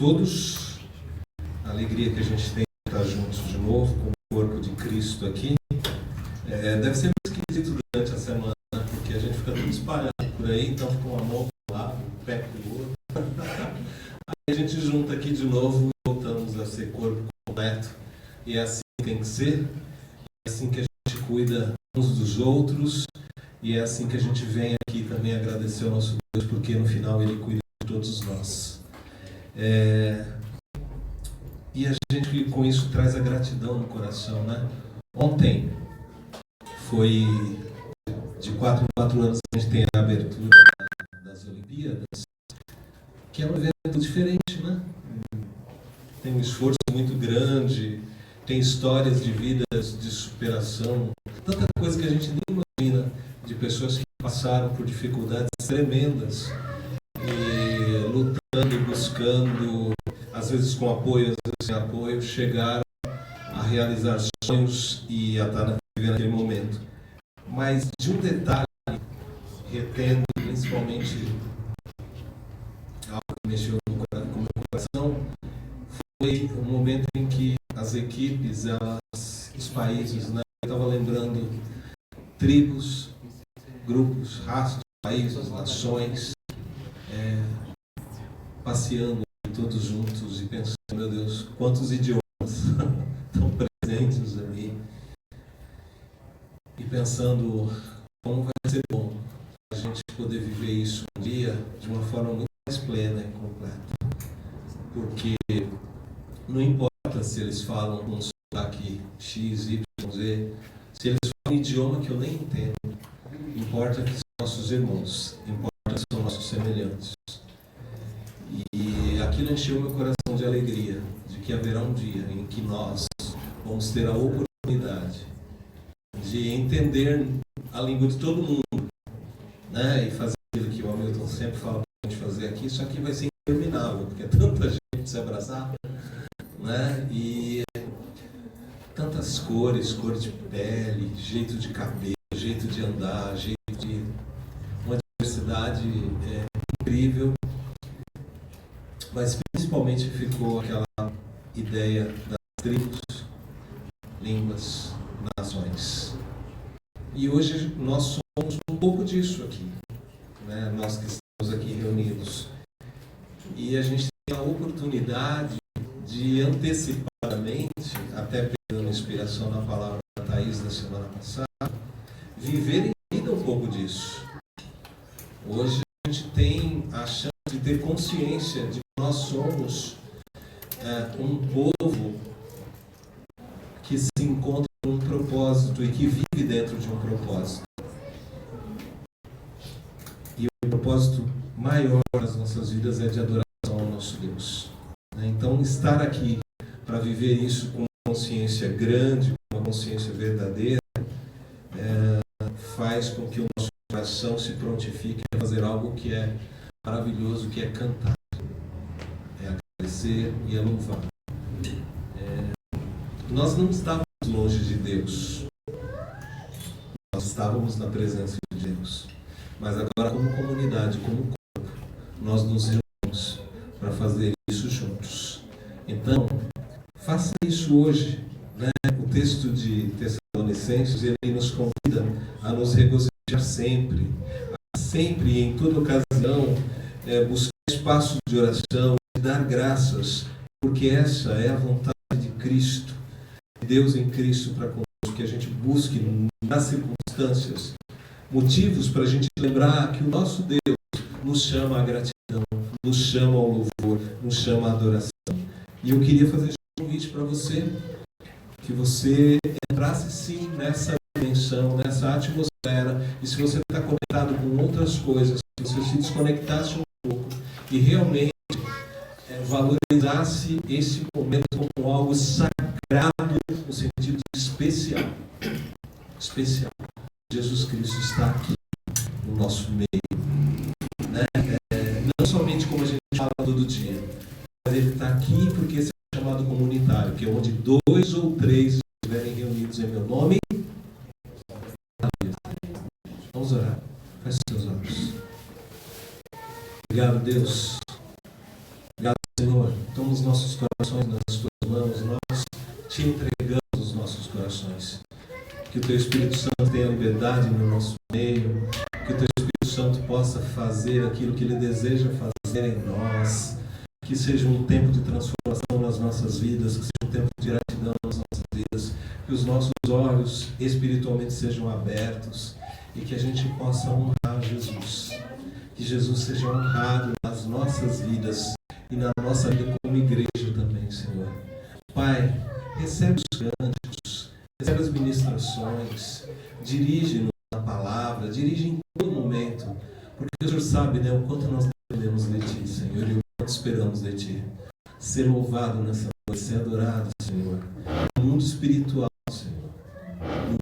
todos. A alegria que a gente tem de estar juntos de novo com o corpo de Cristo aqui. Deve ser muito esquisito durante a semana, né? Porque a gente fica tudo espalhado por aí, então fica uma mão para um lado, um pé para o outro. Aí a gente junta aqui de novo e voltamos a ser corpo completo. E é assim que tem que ser. É assim que a gente cuida uns dos outros. E é assim que a gente vem aqui também agradecer ao nosso Deus, porque no final Ele cuida de todos nós. E a gente com isso traz a gratidão no coração, né? Ontem foi de 4 em 4 anos que a gente tem a abertura das Olimpíadas, que é um evento diferente, né? Tem um esforço muito grande, tem histórias de vidas de superação, tanta coisa que a gente nem imagina, de pessoas que passaram por dificuldades tremendas e lutando, buscando, às vezes com apoio, às vezes sem apoio, chegaram a realizar sonhos e a estar vivendo naquele momento. Mas de um detalhe, retendo principalmente algo que mexeu com o meu coração, foi o momento em que as equipes, os países, né, eu estava lembrando tribos, grupos, raças, países, nações, passeando todos juntos e pensando, meu Deus, quantos idiomas estão presentes ali, e pensando como vai ser bom a gente poder viver isso um dia de uma forma muito mais plena e completa, porque não importa se eles falam um sotaque X, Y, Z, se eles falam um idioma que eu nem entendo, importa que são nossos irmãos, importa que são nossos semelhantes. E aquilo encheu meu coração de alegria, de que haverá um dia em que nós vamos ter a oportunidade de entender a língua de todo mundo, né? E fazer aquilo que o Hamilton sempre fala para a gente fazer aqui. Isso aqui vai ser interminável, porque é tanta gente se abraçar, né? E tantas cores, cor de pele, jeito de cabelo, jeito de andar, jeito de... uma diversidade incrível. Mas principalmente ficou aquela ideia das tribos, línguas, nações. E hoje nós somos um pouco disso aqui, né? Nós que estamos aqui reunidos. E a gente tem a oportunidade de antecipadamente, até pegando inspiração na palavra da Thaís da semana passada, viver em vida um pouco disso. Hoje a gente tem a chance de ter consciência de que nós somos um povo que se encontra com um propósito e que vive dentro de um propósito. E o propósito maior das nossas vidas é de adoração ao nosso Deus. Então, estar aqui para viver isso com uma consciência grande, com uma consciência verdadeira, faz com que o nosso coração se prontifique a fazer algo que é maravilhoso, que é cantar, é agradecer e é louvar. Nós não estávamos longe de Deus, nós estávamos na presença de Deus, mas agora como comunidade, como corpo, nós nos reunimos para fazer isso juntos. Então, faça isso hoje, né? O texto de Tessalonicenses, ele nos convida a nos regozijar sempre, sempre e em toda ocasião, buscar espaços de oração, e dar graças, porque essa é a vontade de Cristo, de Deus em Cristo para conosco, que a gente busque nas circunstâncias motivos para a gente lembrar que o nosso Deus nos chama à gratidão, nos chama ao louvor, nos chama à adoração. E eu queria fazer um convite para você, que você entrasse sim nessa dimensão, nessa atmosfera, e se você está conectado com outras coisas, que você se desconectasse um pouco e realmente valorizasse esse momento como algo sagrado no sentido especial. Especial. Jesus Cristo está aqui no nosso meio, né? Não somente como a gente fala todo dia, mas Ele está aqui porque esse é chamado comunitário, que é onde 2 ou 3 estiverem reunidos em meu nome. Vamos orar. Feche seus olhos. Obrigado, Deus. Obrigado, Senhor. corações nas tuas mãos, nós te entregamos os nossos corações. Que o teu Espírito Santo tenha liberdade no nosso meio, que o teu Espírito Santo possa fazer aquilo que ele deseja fazer em nós, que seja um tempo de transformação nas nossas vidas, que seja um tempo de gratidão nas nossas vidas, que os nossos olhos espiritualmente sejam abertos e que a gente possa honrar Jesus. Que Jesus seja honrado nas nossas vidas e na nossa vida como igreja também, Senhor. Pai, recebe os cânticos, recebe as ministrações, dirige-nos na palavra, dirige em todo momento, porque o Senhor sabe, né, o quanto nós dependemos de Ti, Senhor, e o quanto esperamos de Ti. Ser louvado nessa noite, ser adorado, Senhor, no mundo espiritual, Senhor,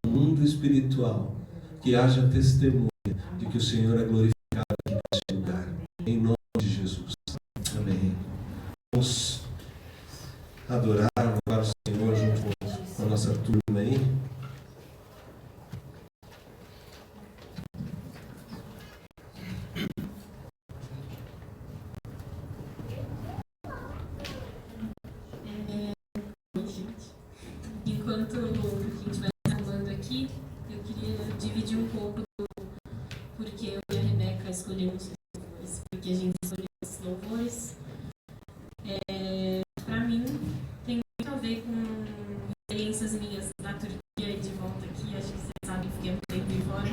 no mundo espiritual, que haja testemunho de que o Senhor é glorificado aqui neste lugar, em nome de Jesus. Amém. Vamos adorar, louvar o Senhor junto com a nossa turma aí. Enquanto a gente vai falando aqui, eu queria dividir um pouco do porquê eu e a Rebeca escolhemos os louvores, porque a gente escolheu esses louvores. Para mim, tem muito a ver com experiências minhas na Turquia e de volta aqui. Acho que vocês sabem que fiquei muito tempo em fora.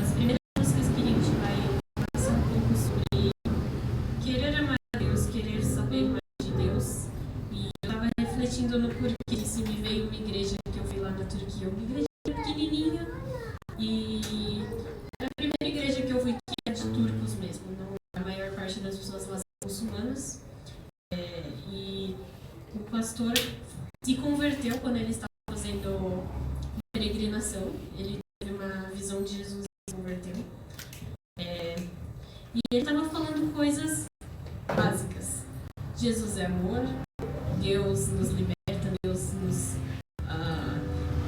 As primeiras músicas que a gente vai falar são um pouco sobre querer amar a Deus, querer saber mais de Deus. E eu estava refletindo no porquê se me veio uma igreja que eu fui lá na Turquia, uma igreja pequenininha, e era a primeira igreja que eu fui que é de turcos mesmo. Não, a maior parte das pessoas lá são muçulmanas. E o pastor se converteu quando ele estava fazendo peregrinação. Ele teve uma visão de Jesus e se converteu. E ele estava falando coisas básicas. Jesus é amor, Deus nos liberta, Deus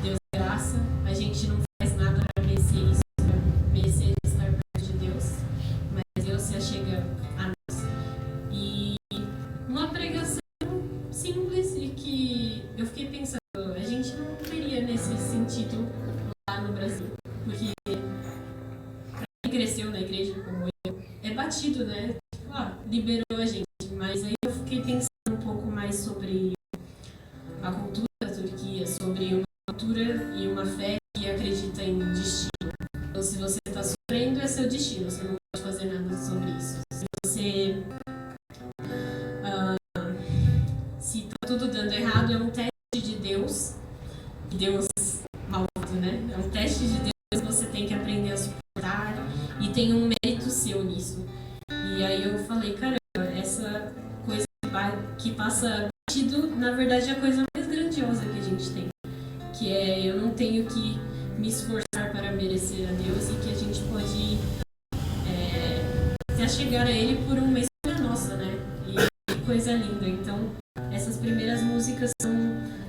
é graça. A gente não faz nada para merecer isso, para merecer estar perto de Deus, mas Deus se achega a nós. E uma pregação simples e que eu fiquei pensando, a gente não teria nesse sentido lá no Brasil, porque pra quem cresceu na igreja como eu, é batido, né? Tipo, liberou a gente, mas aí eu fiquei pensando um pouco mais sobre a cultura da Turquia, sobre uma cultura e uma fé que acredita em destino. Então, se você está sofrendo, é seu destino, você não pode fazer nada sobre isso. Se você se tá tudo dando errado, é um teste de Deus malvado, né? É um teste de Deus, você tem que aprender a suportar e tem um mérito seu nisso. E aí eu falei, caramba, essa coisa que passa batido, na verdade é a coisa mais grandiosa que a gente tem, que é eu não tenho que me esforçar para merecer a Deus e que a gente pode se achegar a Ele por uma escolha nossa, né? E que coisa linda. Então, essas primeiras músicas são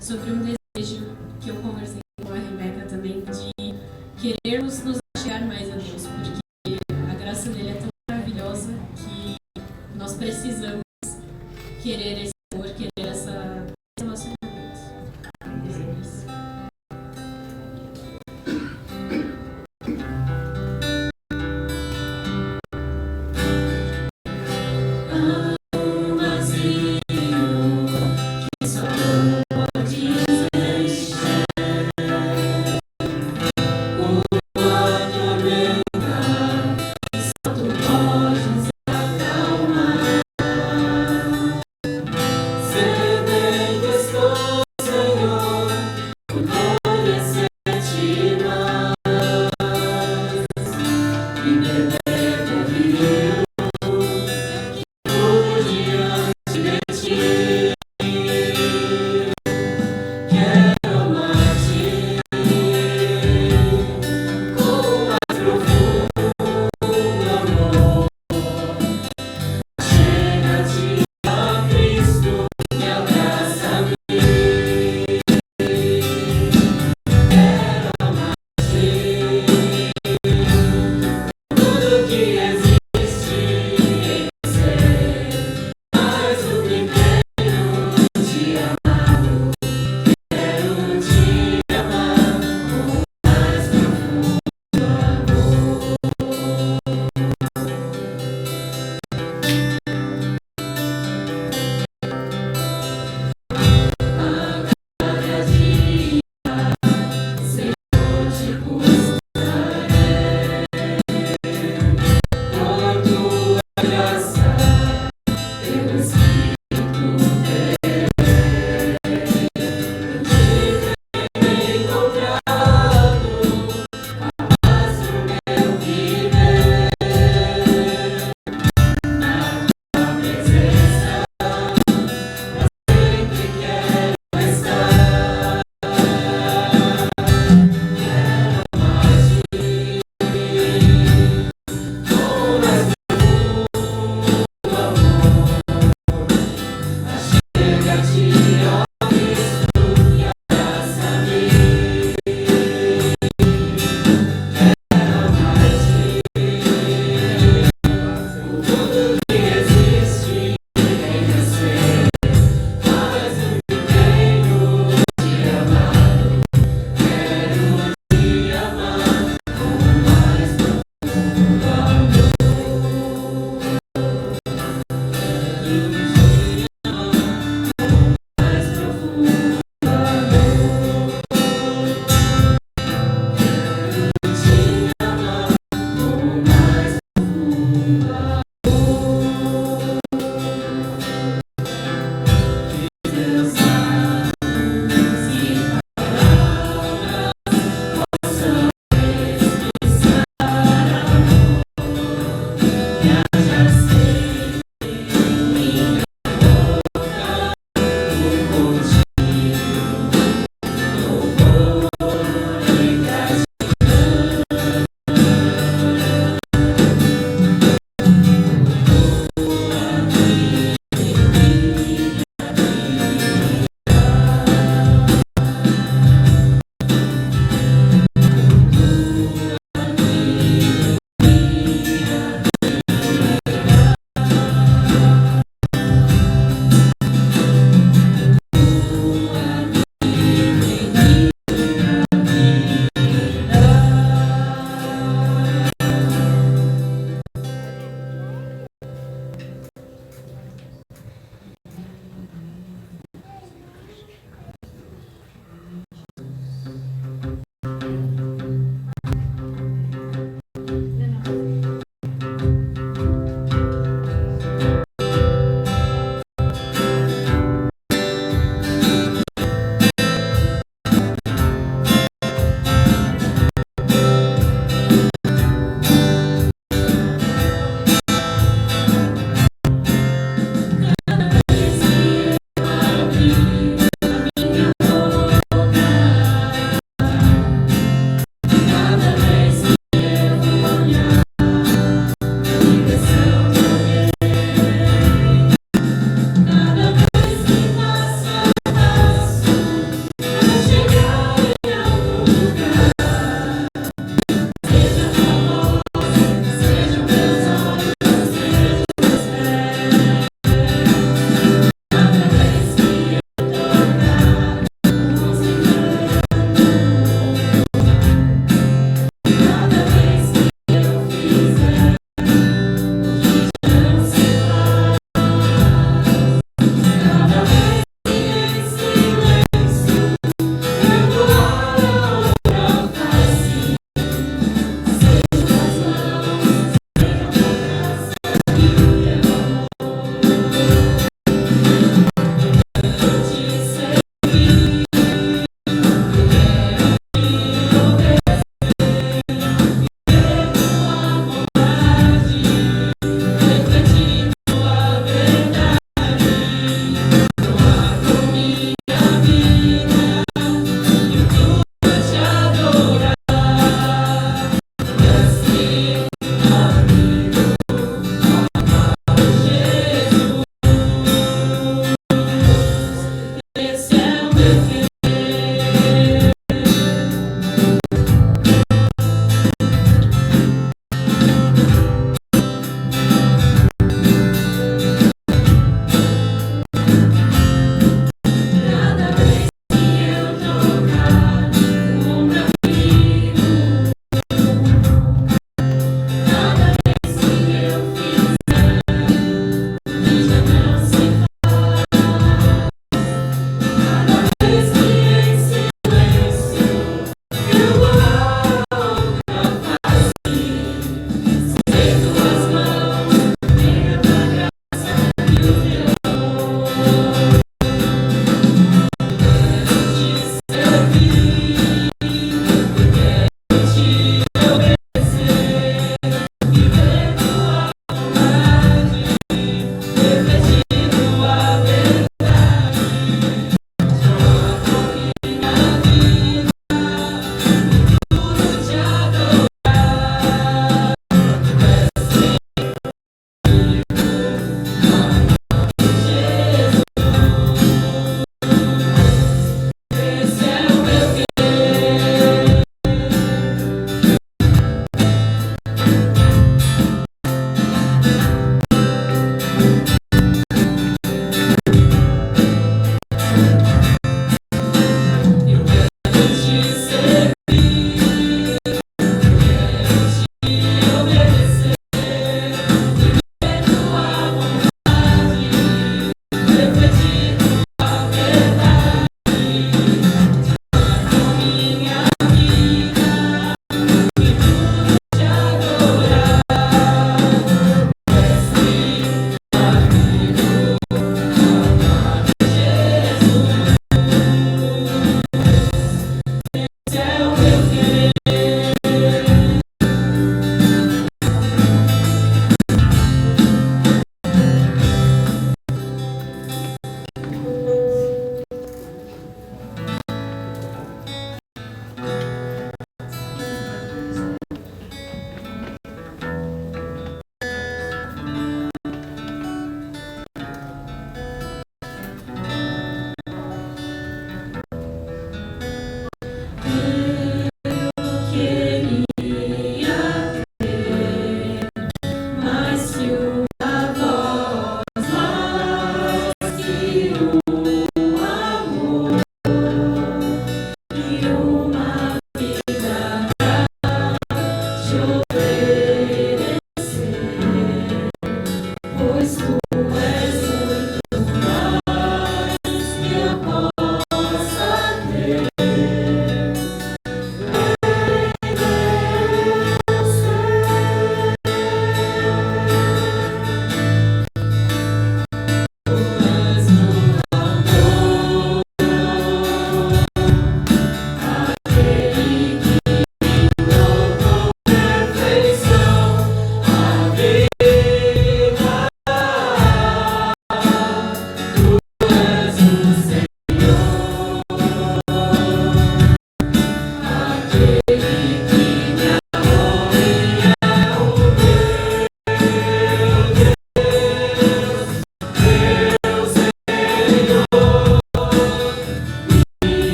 sobre um desejo que eu conversei com a Rebeca também, de querermos nos achegar mais a Deus, porque a graça dele é tão maravilhosa que nós precisamos querer esse amor, querer esse relacionamento.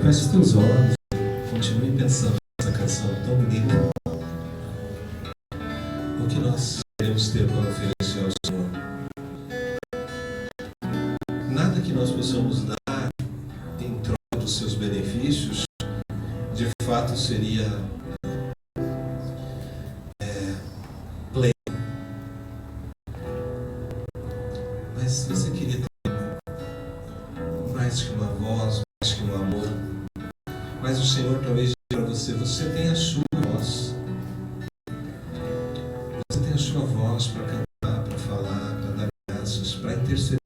Feche os teus olhos, continue pensando nessa canção tão bonita. O que nós queremos ter para oferecer ao Senhor? Nada que nós possamos dar em troca dos seus benefícios, de fato seria pleno. Mas se você queria ter mais que uma voz, mais que um amor, mas o Senhor talvez diga para você, você tem a sua voz. Você tem a sua voz para cantar, para falar, para dar graças, para interceder.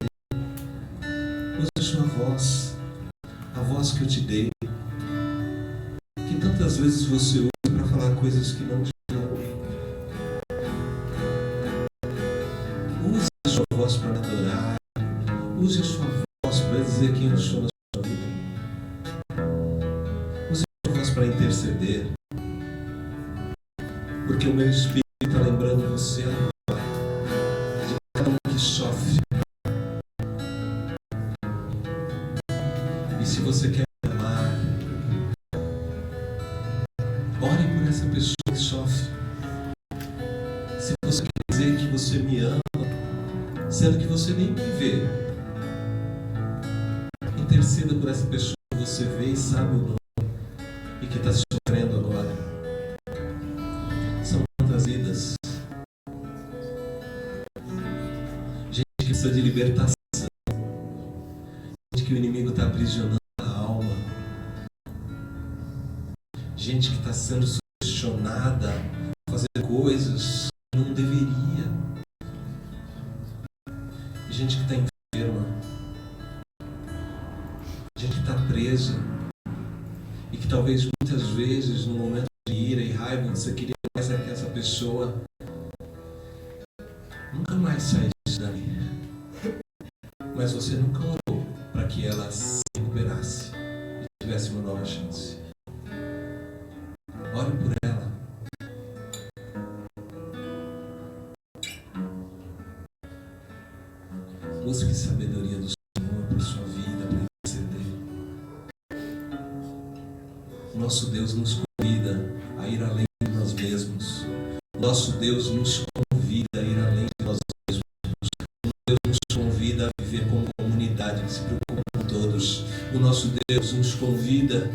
Use a sua voz, a voz que eu te dei, que tantas vezes você usa para falar coisas que não te dão. Use a sua voz para adorar, use a sua voz para dizer quem eu sou na sua vida. Use a sua voz para interceder, porque o meu Espírito está lembrando você agora de cada um que sofre. E se você quer me amar, ore por essa pessoa que sofre. Se você quer dizer que você me ama, sendo que você nem me vê, interceda por essa pessoa que você vê e sabe o nome e que está sofrendo agora. São tantas vidas, gente que precisa de libertação, que o inimigo está aprisionando a alma. Gente que está sendo sugestionada a fazer coisas que não deveria. Gente que está enferma. Gente que está presa. E que talvez muitas vezes, no momento de ira e raiva, você queria mais que essa pessoa nunca mais saísse dali. Mas você nunca orou para que ela se recuperasse e tivesse uma nova chance. Ore por ela. Busque sabedoria do Senhor para a sua vida, para interceder. Nosso Deus nos convida a ir além de nós mesmos. Nosso Deus nos convida a ir além de nós mesmos. Deus nos convida a viver como comunidade que se preocupa com todos. O nosso Deus nos convida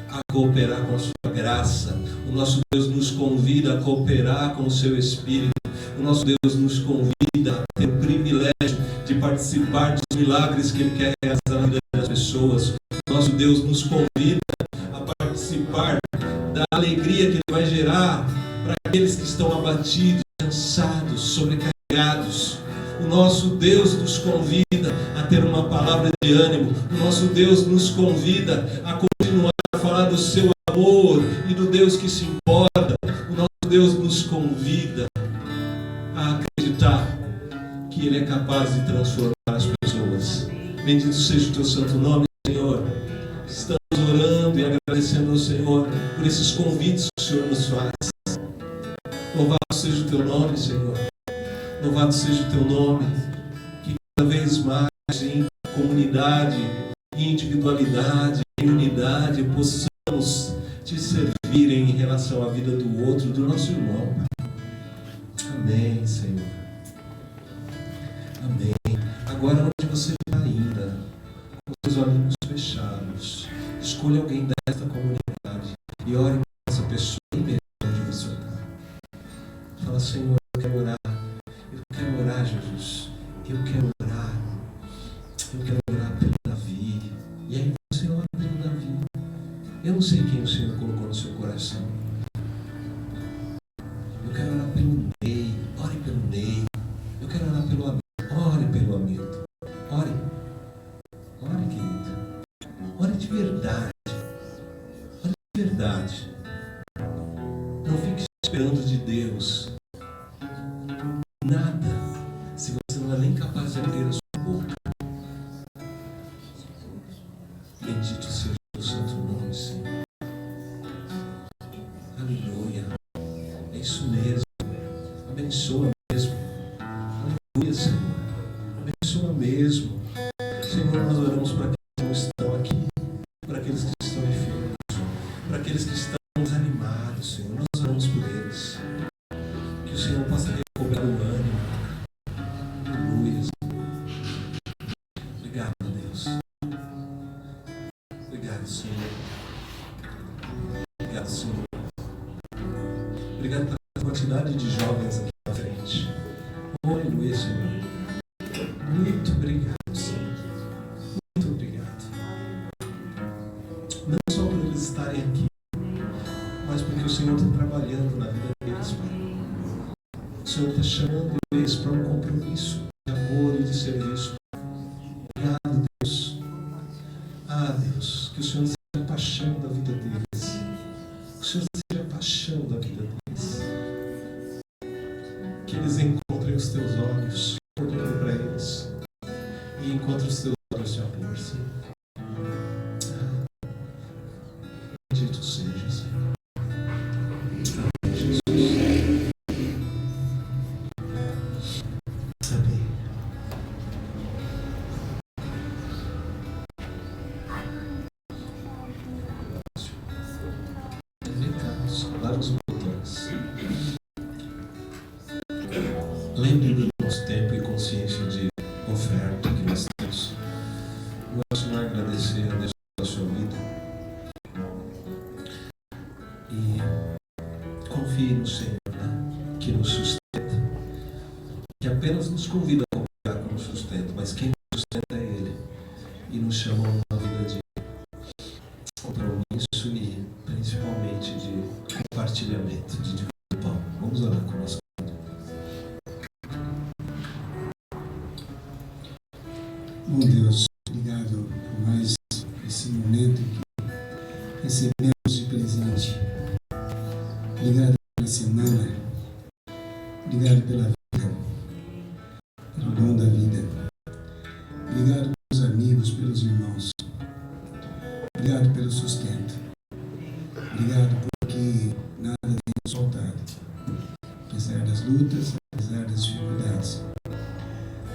a cooperar com a sua graça. O nosso Deus nos convida a cooperar com o seu Espírito. O nosso Deus nos convida a ter o privilégio de participar dos milagres que Ele quer realizar na vida das pessoas. O nosso Deus nos convida a participar da alegria que Ele vai gerar para aqueles que estão abatidos, cansados, sobrecarregados. O nosso Deus nos convida a ter uma palavra de ânimo. O nosso Deus nos convida a continuar a falar do seu amor e do Deus que se importa. O nosso Deus nos convida a acreditar que Ele é capaz de transformar as pessoas. Bendito seja o teu santo nome, Senhor. Estamos orando e agradecendo ao Senhor por esses convites que o Senhor nos faz. Louvado seja o teu nome, Senhor. Louvado seja o teu nome. Que cada vez mais em comunidade, em individualidade, em unidade, possamos te servir em relação à vida do outro, do nosso irmão. Amém, Senhor. Amém. Agora, onde você está ainda, com seus olhos fechados, escolha alguém desta comunidade e ore por essa pessoa aí mesmo onde você está. Fala, Senhor, eu quero orar. Eu quero orar, Jesus. Eu quero orar. Eu quero orar pelo Davi. E aí você ora pelo Davi. Eu não sei quem o Senhor colocou no seu coração. Eu quero orar pelo Ney. Ore pelo Ney. Eu quero orar pelo amigo. Ore pelo amigo. Ore. Ore, querido. Ore de verdade. Ore de verdade. Não fique esperando de Deus nada se você não é nem capaz de abrir a sua boca. Bendito seja o santo nome, Senhor. Aleluia. É isso mesmo. Abençoa mesmo. Aleluia, Senhor. Abençoa mesmo. Senhor, nós oramos para aqueles que não estão aqui, para aqueles que estão enfermos, para aqueles que estão desanimados, Senhor. Nós oramos por eles. Que o Senhor possa recobrar o ânimo. Aleluia. Obrigado, Deus. Obrigado, Senhor. Obrigado, Senhor. Obrigado pela quantidade de jovens aqui na frente. Oh, aleluia, Senhor. Muito obrigado, Senhor. Muito obrigado. Não só por eles estarem aqui, mas porque o Senhor está trabalhando na vida deles, Pai. O Senhor está chamando eles para um compromisso de amor e de serviço. Obrigado, Deus. Ah, Deus, que o Senhor seja a paixão da vida deles. Que o Senhor seja a paixão da vida deles. Que eles encontrem os teus olhos, olhando para eles, e encontrem os teus olhos de amor, Senhor. Ah, bendito seja, Senhor. Amém, Jesus. Amém. Lá os botões. Lembre do nosso tempo e consciência de oferta que nós temos. Vamos continuar a agradecer a Deus pela sua vida. E confie no Senhor, né? Que nos sustenta. Que apenas nos convida a cooperar com o sustento, mas quem nos sustenta é Ele. E nos nos chamam a uma vida de compromisso e principalmente de compartilhamento, de dividir o pão. Vamos orar com o nosso Pai. Bom Deus, obrigado por mais esse momento que recebemos de presente. Obrigado pela semana. Obrigado pela vida, pelo dom da vida. Obrigado pelos amigos, pelos irmãos. Obrigado pelo sustento. Obrigado porque nada tem nos faltado. Apesar das lutas, apesar das dificuldades.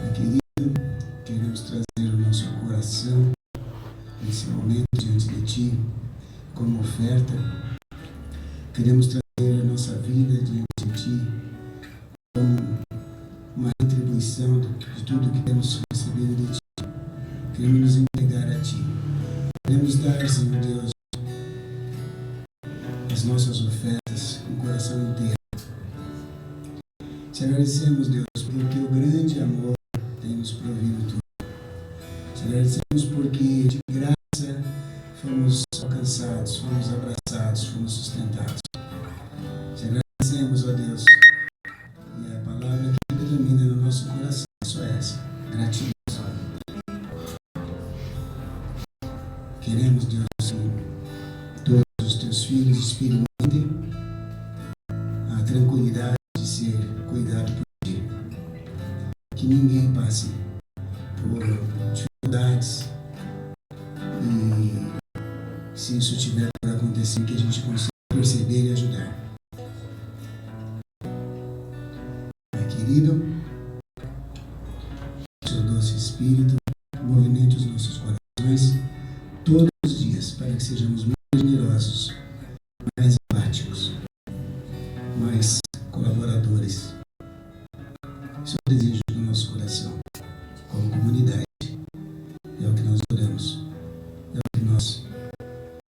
Meu querido, queremos trazer o nosso coração nesse momento diante de Ti como oferta. Queremos trazer a nossa vida diante de Ti como uma retribuição de tudo que temos recebido de Ti. Queremos nos entregar a Ti. Queremos dar, Senhor Deus, as nossas ofertas com o coração inteiro. Te agradecemos, Deus, pelo Teu grande amor tem nos provido tudo. Te agradecemos porque de graça fomos alcançados, fomos abraçados, fomos sustentados. Te agradecemos, ó Deus, e a palavra que predomina no nosso coração é só essa: gratidão. Queremos, Deus, que todos os Teus filhos experimentem a tranquilidade de ser cuidado por Ti. Que ninguém passe por dificuldades e, se isso tiver por acontecer, que a gente consiga perceber e ajudar. Pai querido, Seu doce Espírito movimente os nossos corações todos os dias para que sejamos mais generosos, mais empáticos, mais colaboradores. Esse é o desejo do nosso coração, como comunidade. É o que nós oramos. É o que nós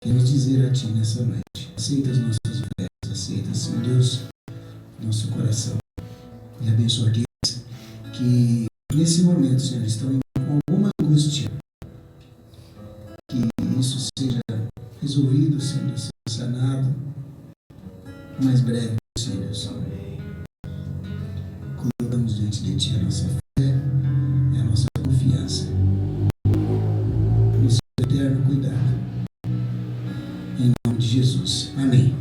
queremos dizer a Ti nessa noite. Aceita as nossas ofertas, aceita, Senhor Deus, nosso coração. E abençoa aqueles que nesse momento, Senhor, estão com alguma angústia. Que isso seja resolvido, sendo sanado o mais breve possível, Senhor. Colocamos diante de Ti a nossa fé e a nossa confiança no Seu eterno cuidado. Em nome de Jesus. Amém.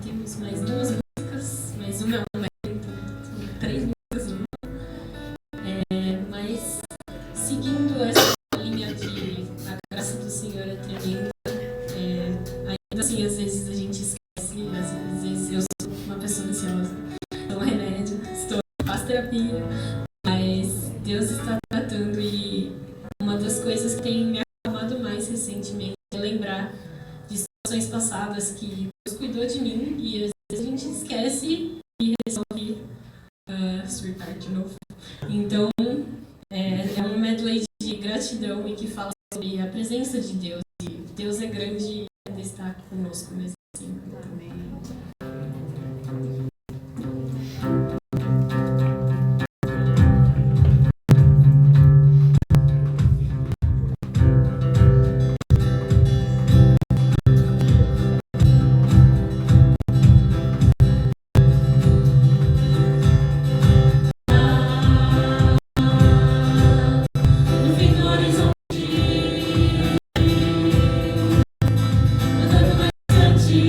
Temos mais duas músicas, mais uma é um momento, são 3 músicas, mas seguindo essa linha de a graça do Senhor é tremenda, ainda assim às vezes a gente esquece, às vezes eu sou uma pessoa ansiosa, tomo remédio, faço terapia, mas Deus está tratando, e uma das coisas que tem me acalmado mais recentemente é lembrar de situações passadas que Deus cuidou de mim, e às vezes a gente esquece e resolve surtar de novo. Então, é um medley de gratidão e que fala sobre a presença de Deus. E Deus é grande e ainda está conosco mesmo assim. Amém. No fim do horizonte, andando mais adiante.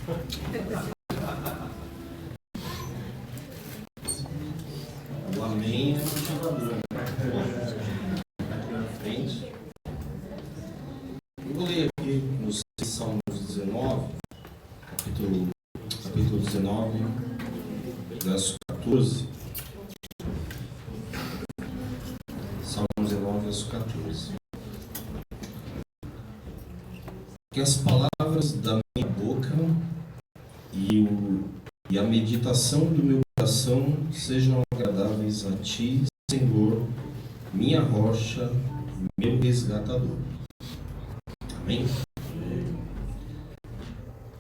O amém é motivador. Aqui na frente. Eu vou ler aqui no Salmos 19, capítulo 19, verso 14. Salmos 19, verso 14. Que as palavras da minha boca e a meditação do meu coração sejam agradáveis a ti, Senhor, minha rocha, meu resgatador. Amém?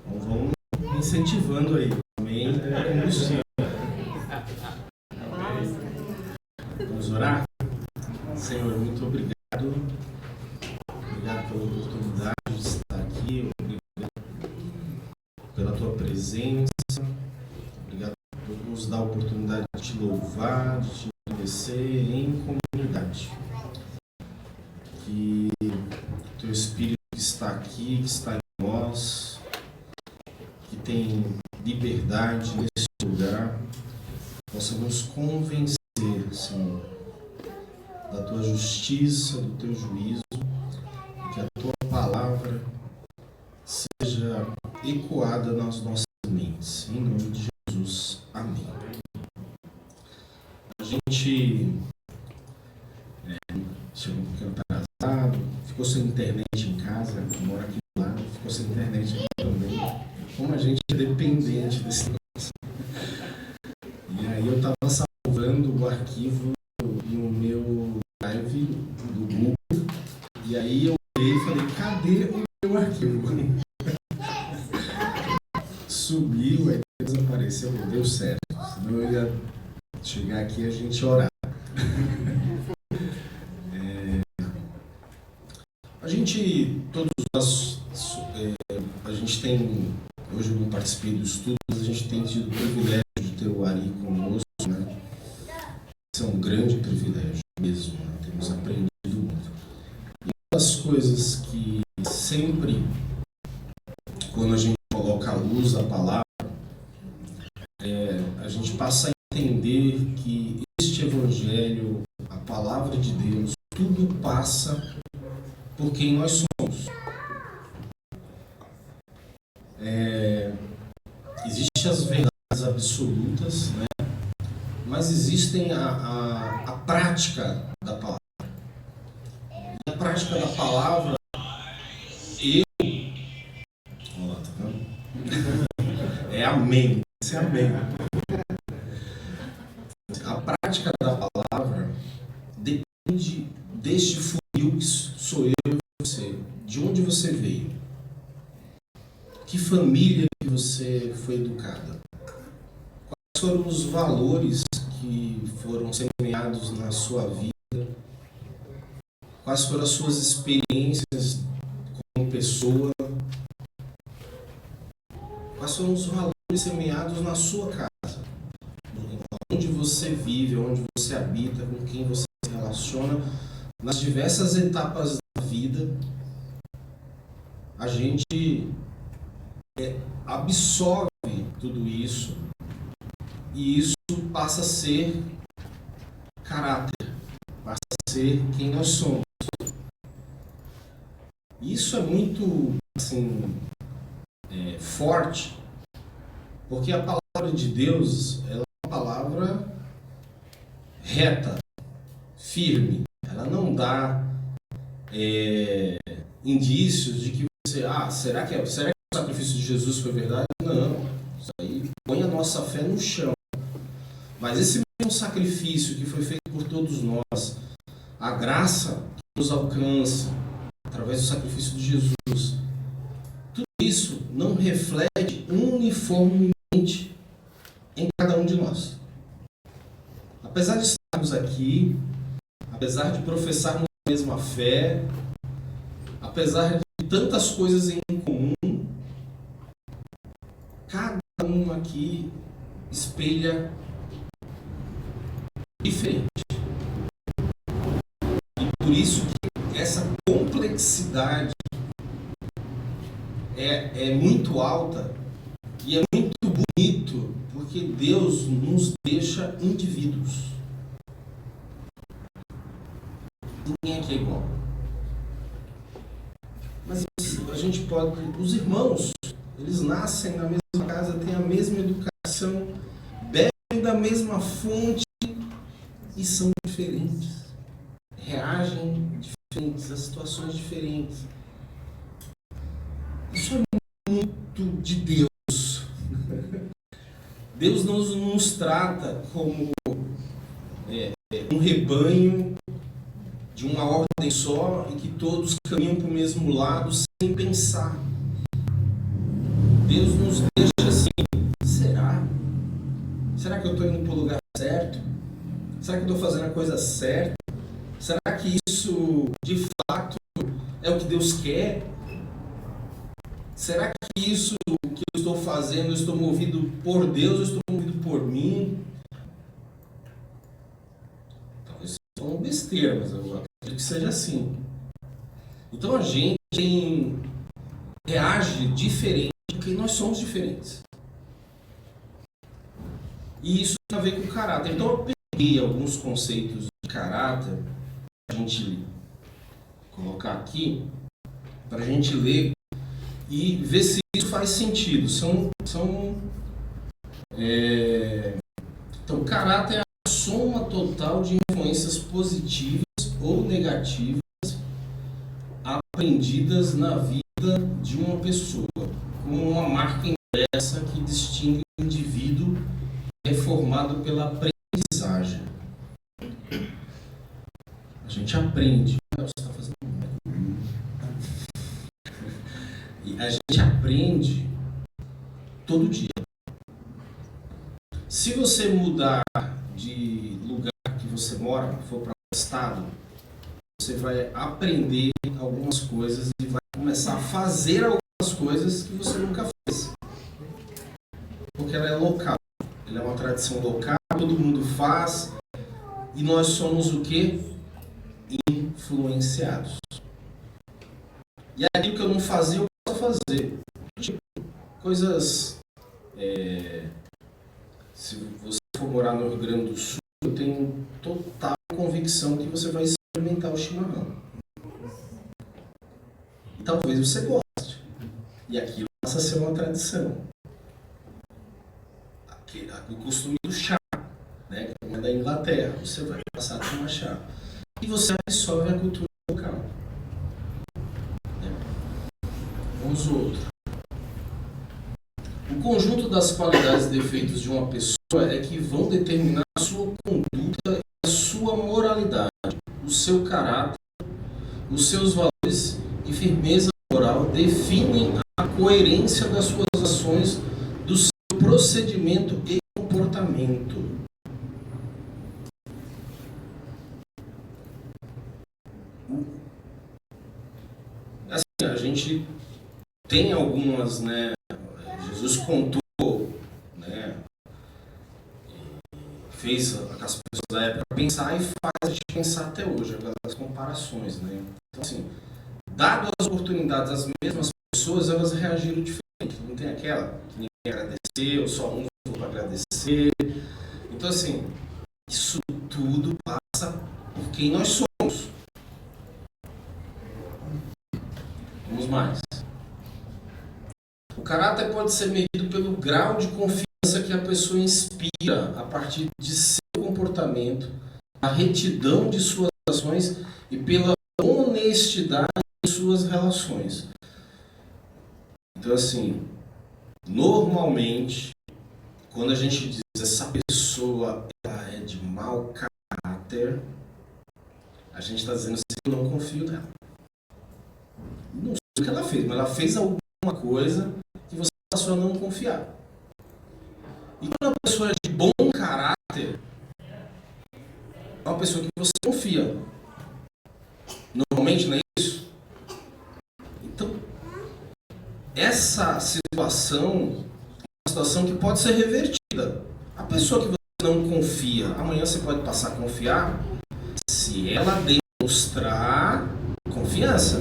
Então vamos incentivando aí. Amém? É combustível. Vamos orar? Senhor, muito obrigado. Obrigado pela oportunidade de estar aqui. Obrigado pela tua presença. Obrigado por nos dar a oportunidade de te louvar, de te agradecer em comunidade. Que o teu Espírito que está aqui, que está em nós, que tem liberdade nesse lugar, possa nos convencer, Senhor, da tua justiça, do teu juízo, que a tua palavra seja ecoada nas nossas mentes. Em nome de Jesus. Amém. A gente chegou um pouquinho atrasado, ficou sem internet em casa, mora aqui do lado, ficou sem internet aqui também. Como a gente é dependente desse negócio. E aí eu estava salvando o arquivo no meu drive do Google, e aí eu olhei e falei, cadê o meu arquivo? Subiu, aí desapareceu, não deu certo. Senão eu ia chegar aqui e a gente orar. A gente, todos nós, a gente tem, hoje eu não participei do estudo, mas a gente tem tido o privilégio de ter o Ari conosco, né? Isso é um grande privilégio mesmo, né? Temos aprendido muito. E uma das coisas que sempre, quando a gente coloca à luz a palavra, a gente passa a entender que este Evangelho, a palavra de Deus, tudo passa por quem nós somos. Existem as verdades absolutas, né? Mas existem a prática da palavra. E a prática da palavra, olha lá, tá vendo? É amém. Isso é amém. A prática da palavra depende deste funil que sou eu e você. De onde você veio? Que família que você foi educada? Quais foram os valores que foram semeados na sua vida? Quais foram as suas experiências como pessoa? Quais foram os valores semeados na sua casa? Onde você vive, onde você habita, com quem você se relaciona, nas diversas etapas da vida, a gente absorve tudo isso e isso passa a ser caráter, passa a ser quem nós somos. Isso é muito assim, forte, porque a palavra de Deus ela é uma palavra reta, firme. Ela não dá indícios de que você, será que o sacrifício de Jesus foi verdade? Não, isso aí põe a nossa fé no chão. Mas esse mesmo sacrifício que foi feito por todos nós, a graça que nos alcança através do sacrifício de Jesus, tudo isso não reflete uniformemente em cada um de nós. Apesar de estarmos aqui, apesar de professarmos a mesma fé, apesar de tantas coisas em comum, cada um aqui espelha diferente. E por isso que essa complexidade é muito alta, E é muito bonito, porque Deus nos deixa indivíduos. Ninguém aqui é igual. Mas a gente pode... Os irmãos, eles nascem na mesma casa, têm a mesma educação, bebem da mesma fonte e são diferentes. Reagem diferentes a situações diferentes. Isso é muito de Deus. Deus não nos trata como um rebanho de uma ordem só e que todos caminham para o mesmo lado sem pensar. Deus nos deixa assim, será? Será que eu estou indo para o lugar certo? Será que eu estou fazendo a coisa certa? Será que isso de fato é o que Deus quer? Será que isso que eu estou fazendo, eu estou movido por Deus, eu estou movido por mim? Talvez seja uma besteira, mas eu acredito que seja assim. Então a gente reage diferente porque nós somos diferentes. E isso tem a ver com o caráter. Então eu peguei alguns conceitos de caráter para a gente colocar aqui, para a gente ler e ver se isso faz sentido. Então, caráter é a soma total de influências positivas ou negativas aprendidas na vida de uma pessoa, como uma marca impressa que distingue o indivíduo que é formado pela aprendizagem. A gente aprende. Você está fazendo... E a gente aprende todo dia. Se você mudar de lugar que você mora, for para um estado, você vai aprender algumas coisas e vai começar a fazer algumas coisas que você nunca fez. Porque ela é local. Ela é uma tradição local, todo mundo faz. E nós somos o quê? Influenciados. E aquilo que eu não fazia, eu posso fazer. Tipo, coisas... se você for morar no Rio Grande do Sul, eu tenho total convicção que você vai experimentar o chimarrão. E talvez você goste. E aquilo passa a ser uma tradição. O costume do chá, né, que é da Inglaterra, você vai passar a tomar chá. E você absorve a cultura local. Vamos outro. O conjunto das qualidades e defeitos de uma pessoa é que vão determinar a sua conduta e a sua moralidade, o seu caráter, os seus valores e firmeza moral definem a coerência das suas ações, do seu procedimento e comportamento. Assim, a gente tem algumas, né? Jesus contou, né? Fez as pessoas da época pensar e faz a gente pensar até hoje, aquelas comparações, né? Então, assim, dado as oportunidades, as mesmas pessoas, elas reagiram diferente. Não tem aquela que ninguém agradeceu, só um foi para agradecer. Então, assim, isso tudo passa por quem nós somos. Vamos mais. O caráter pode ser medido pelo grau de confiança que a pessoa inspira a partir de seu comportamento, a retidão de suas ações e pela honestidade de suas relações. Então, assim, normalmente, quando a gente diz essa pessoa ela é de mau caráter, a gente está dizendo assim, eu não confio nela. Não sei o que ela fez, mas ela fez alguma coisa que você passou a não confiar. E quando a pessoa é de bom caráter, é uma pessoa que você confia. Normalmente não é isso? Então, essa situação é uma situação que pode ser revertida. A pessoa que você não confia, amanhã você pode passar a confiar se ela demonstrar confiança.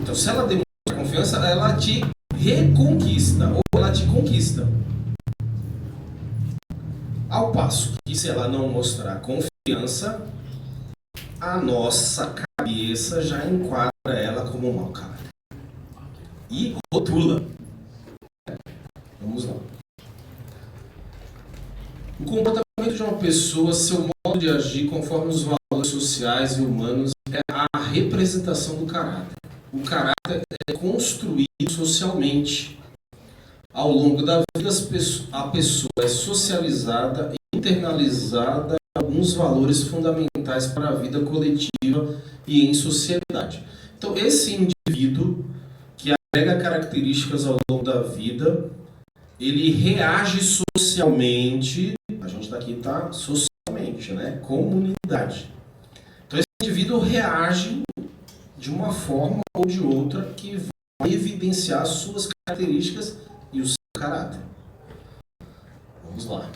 Então, se ela demonstrar confiança, ela te reconquista, ou ela te conquista. Ao passo que, se ela não mostrar confiança, a nossa cabeça já enquadra ela como um mau caráter. E rotula. Vamos lá. O comportamento de uma pessoa, seu modo de agir conforme os valores sociais e humanos, é a representação do caráter. O caráter é construído socialmente. Ao longo da vida, a pessoa é socializada e internalizada alguns valores fundamentais para a vida coletiva e em sociedade. Então, esse indivíduo que agrega características ao longo da vida, ele reage socialmente, a gente daqui está socialmente, né? Comunidade. Então, esse indivíduo reage de uma forma ou de outra que vai evidenciar suas características e o seu caráter. Vamos lá.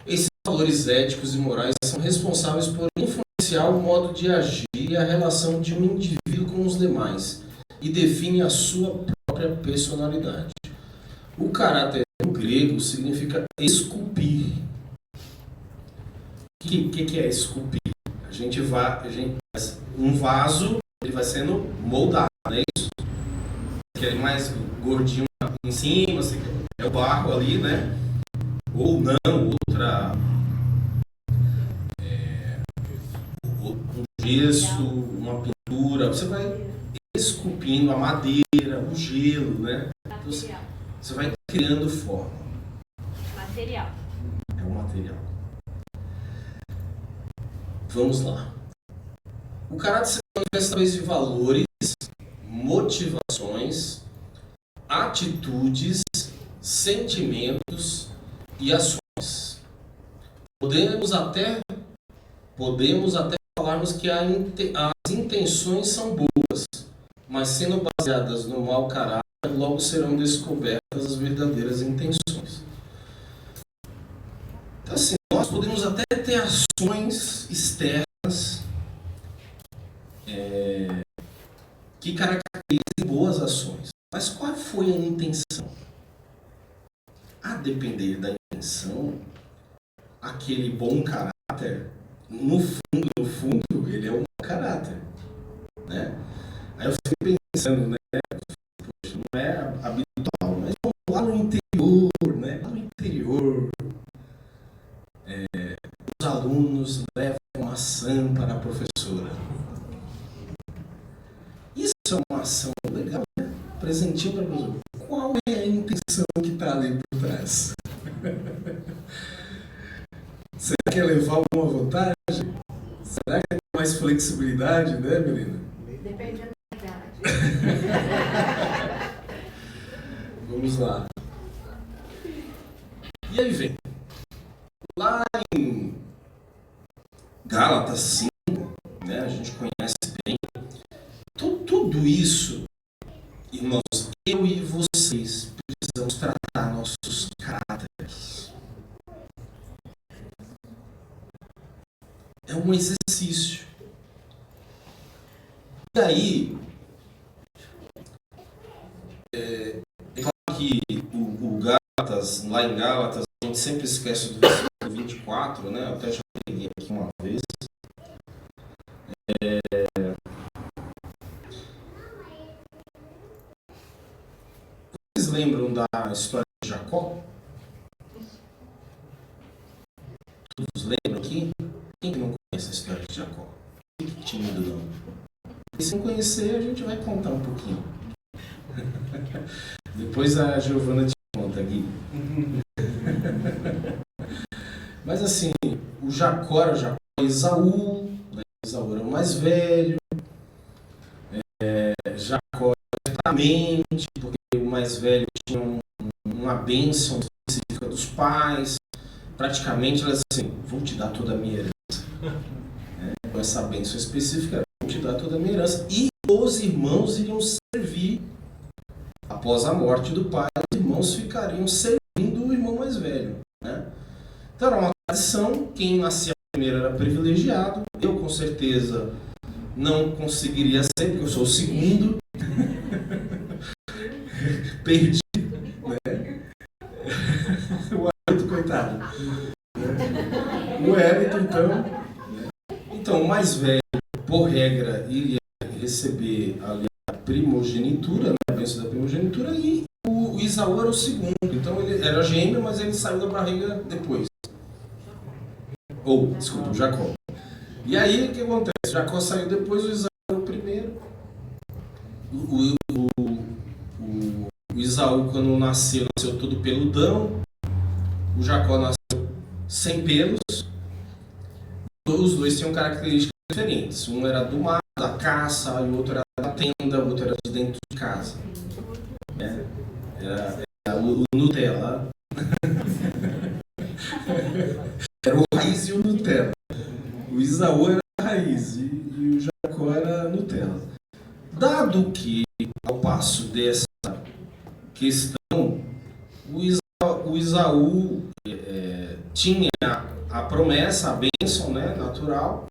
Esses valores éticos e morais são responsáveis por influenciar o modo de agir e a relação de um indivíduo com os demais e definem a sua própria personalidade. O caráter no grego significa esculpir. O que é esculpir? Um vaso, ele vai sendo moldado, não é isso? Aquele mais gordinho em cima, é o barro ali, né? Ou não, um gesso, uma pintura, você vai esculpindo a madeira, o gelo, né? Então, você vai criando forma. Material. É um material. Vamos lá. O caráter se manifesta através de valores, motivações, atitudes, sentimentos e ações. Podemos até falarmos que as intenções são boas, mas sendo baseadas no mau caráter, logo serão descobertas as verdadeiras intenções. Então, assim, nós podemos até ter ações externas que caracterizem boas ações, mas qual foi a intenção? A depender da intenção, aquele bom caráter, no fundo, ele é um bom caráter, né? Aí eu fiquei pensando, né? Poxa, não é habitual, mas lá no interior, né? Lá no interior, os alunos levam maçã para a professora. Isso é uma ação legal, né? Presentinho para a professora. Qual é a intenção que está ali por trás? Será que é levar alguma vantagem? Será que é mais flexibilidade, né, menina? Dependendo da idade. Vamos lá. E aí vem. Lá em Gálatas 5, né, a gente conhece bem. Tudo isso, irmãos, eu e vocês precisamos tratar nossos caráteres. É um exercício. E aí, é claro que o Gálatas, lá em Gálatas, a gente sempre esquece do versículo 24, né? Eu até já peguei aqui uma vez. Vocês lembram da história de Jacó? Todos lembram aqui? Quem que não conhece a história de Jacó? Fique tímido, não. E se não conhecer, a gente vai contar um pouquinho. Depois a Giovana te conta, Gui. Mas assim, o Jacó era Esaú, né? Esaú era o mais velho. Jacó certamente, porque o mais velho tinha uma bênção específica dos pais. Praticamente era assim, vou te dar toda a minha herança. Com essa bênção específica, vou te dar toda a minha herança. E os irmãos iriam servir. Após a morte do pai, os irmãos ficariam servindo o irmão mais velho, né? Então era uma tradição, quem nascia primeiro era privilegiado. Eu com certeza não conseguiria ser, porque eu sou o segundo. perdido, né? O Wellington, coitado. O Wellington, então, né? Então, o mais velho, por regra, ele ia receber ali a primogenitura, né? A bênção da primogenitura, e o Isaú era o segundo. Então, ele era gêmeo, mas ele saiu da barriga depois. Ou, desculpa, o Jacó. E aí, o que acontece? Jacó saiu depois, o Isaú era o primeiro. O Isaú, quando nasceu todo peludão. O Jacó nasceu sem pelos. Os dois tinham características diferentes. Um era do mar, da caça, e o outro era da tenda, o outro era de dentro de casa. Né? Era o Nutella. Era o raiz e o Nutella. O Isaú era a raiz e o Jacó era a Nutella. Dado que, ao passo dessa questão, o Isaú tinha a promessa, a bênção, né, natural,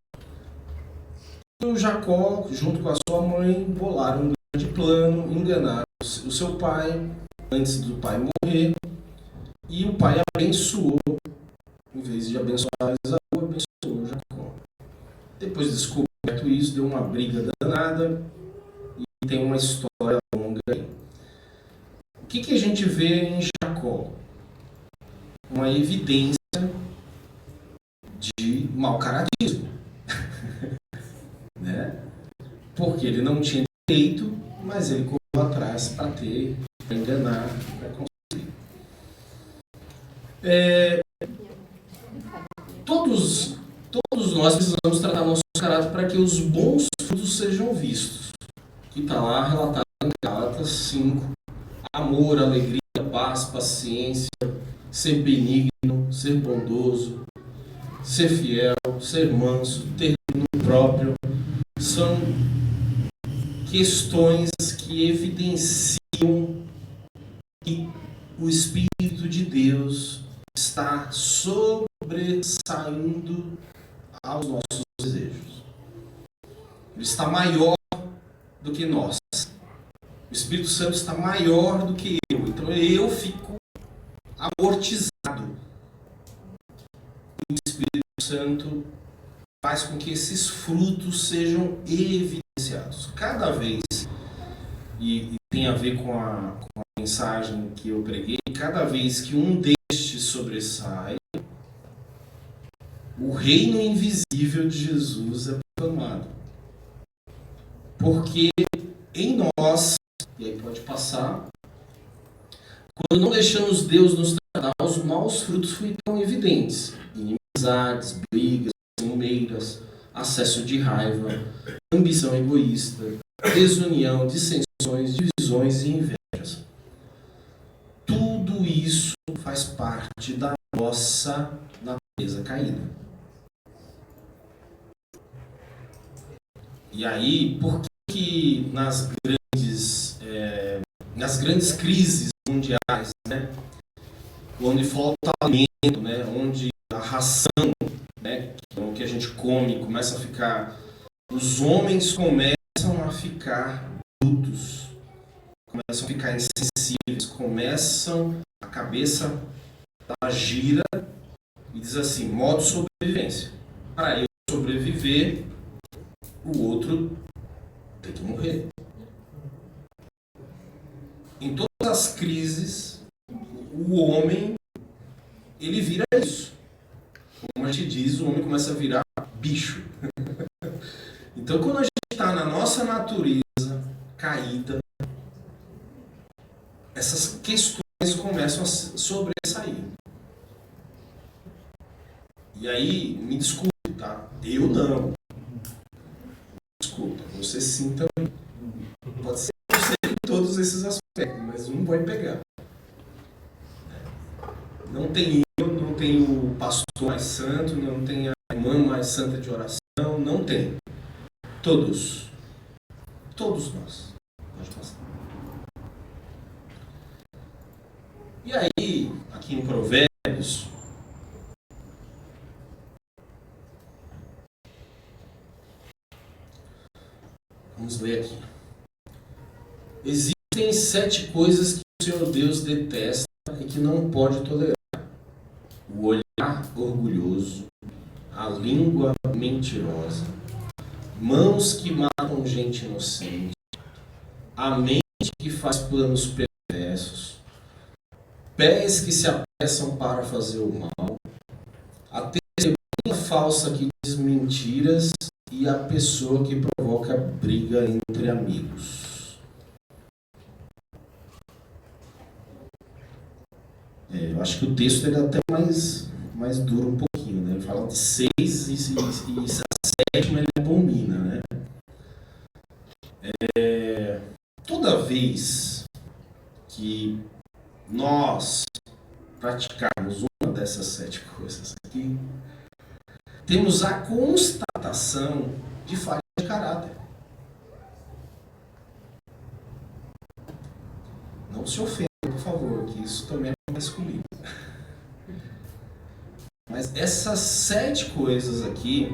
e o Jacó, junto com a sua mãe, bolaram um grande plano, enganaram o seu pai, antes do pai morrer, e o pai abençoou, em vez de abençoar Isaú, abençoou Jacó. Depois de descoberto isso, deu uma briga danada, e tem uma história longa aí. O que a gente vê em Jacó? Uma evidência de mau caratismo. Né? Porque ele não tinha direito, mas ele correu atrás para ter, para enganar, para conseguir. Todos nós precisamos tratar nosso caráter para que os bons frutos sejam vistos. Que está lá relatado em Gálatas 5. Amor, alegria, paz, paciência, ser benigno, ser bondoso, ser fiel, ser manso, ter domínio próprio, são questões que evidenciam que o Espírito de Deus está sobressaindo aos nossos desejos. Ele está maior do que nós. O Espírito Santo está maior do que eu. Então eu fico amortizado. O Espírito Santo faz com que esses frutos sejam evidenciados. Cada vez, e tem a ver com a mensagem que eu preguei, cada vez que um destes sobressai, o reino invisível de Jesus é proclamado. Porque em nós, e aí pode passar, quando não deixamos Deus nos tratar, os maus frutos ficam evidentes. Inimizades, brigas, ciumeiras, acesso de raiva, ambição egoísta, desunião, dissensões, divisões e invejas. Tudo isso faz parte da nossa natureza caída. E aí, por que nas grandes crises mundiais, né, onde falta alimento, né, onde a ração, né, que é o que a gente come, começa a ficar, os homens começam a ficar brutos, começam a ficar insensíveis, começam, a cabeça gira e diz assim, modo sobrevivência. Para eu sobreviver, o outro tem que morrer. Em todas as crises, o homem, ele vira isso. Como a gente diz, o homem começa a virar bicho. Então, quando a gente está na nossa natureza caída, essas questões começam a sobressair. E aí, me desculpe, tá? Eu não. Desculpa, você sim também. Pode ser você em todos esses aspectos, mas um pode pegar. Não tem eu, não tem o pastor mais santo, não tem a irmã mais santa de oração, não tem. Todos. Todos nós. Pode passar. E aí, aqui em Provérbios, vamos ler aqui. Existem 7 coisas que o Senhor Deus detesta e que não pode tolerar: o olhar orgulhoso, a língua mentirosa, mãos que matam gente inocente, a mente que faz planos perversos, pés que se apressam para fazer o mal, a testemunha falsa que diz mentiras e a pessoa que provoca briga entre amigos. Eu acho que o texto ele é até mais duro um pouquinho, né? Ele fala de 6 e a 7ª ele abomina, né? Toda vez que nós praticarmos uma dessas 7 coisas aqui, temos a constatação de falha de caráter. Não se ofenda, por favor, que isso também acontece comigo. Mas essas 7 coisas aqui,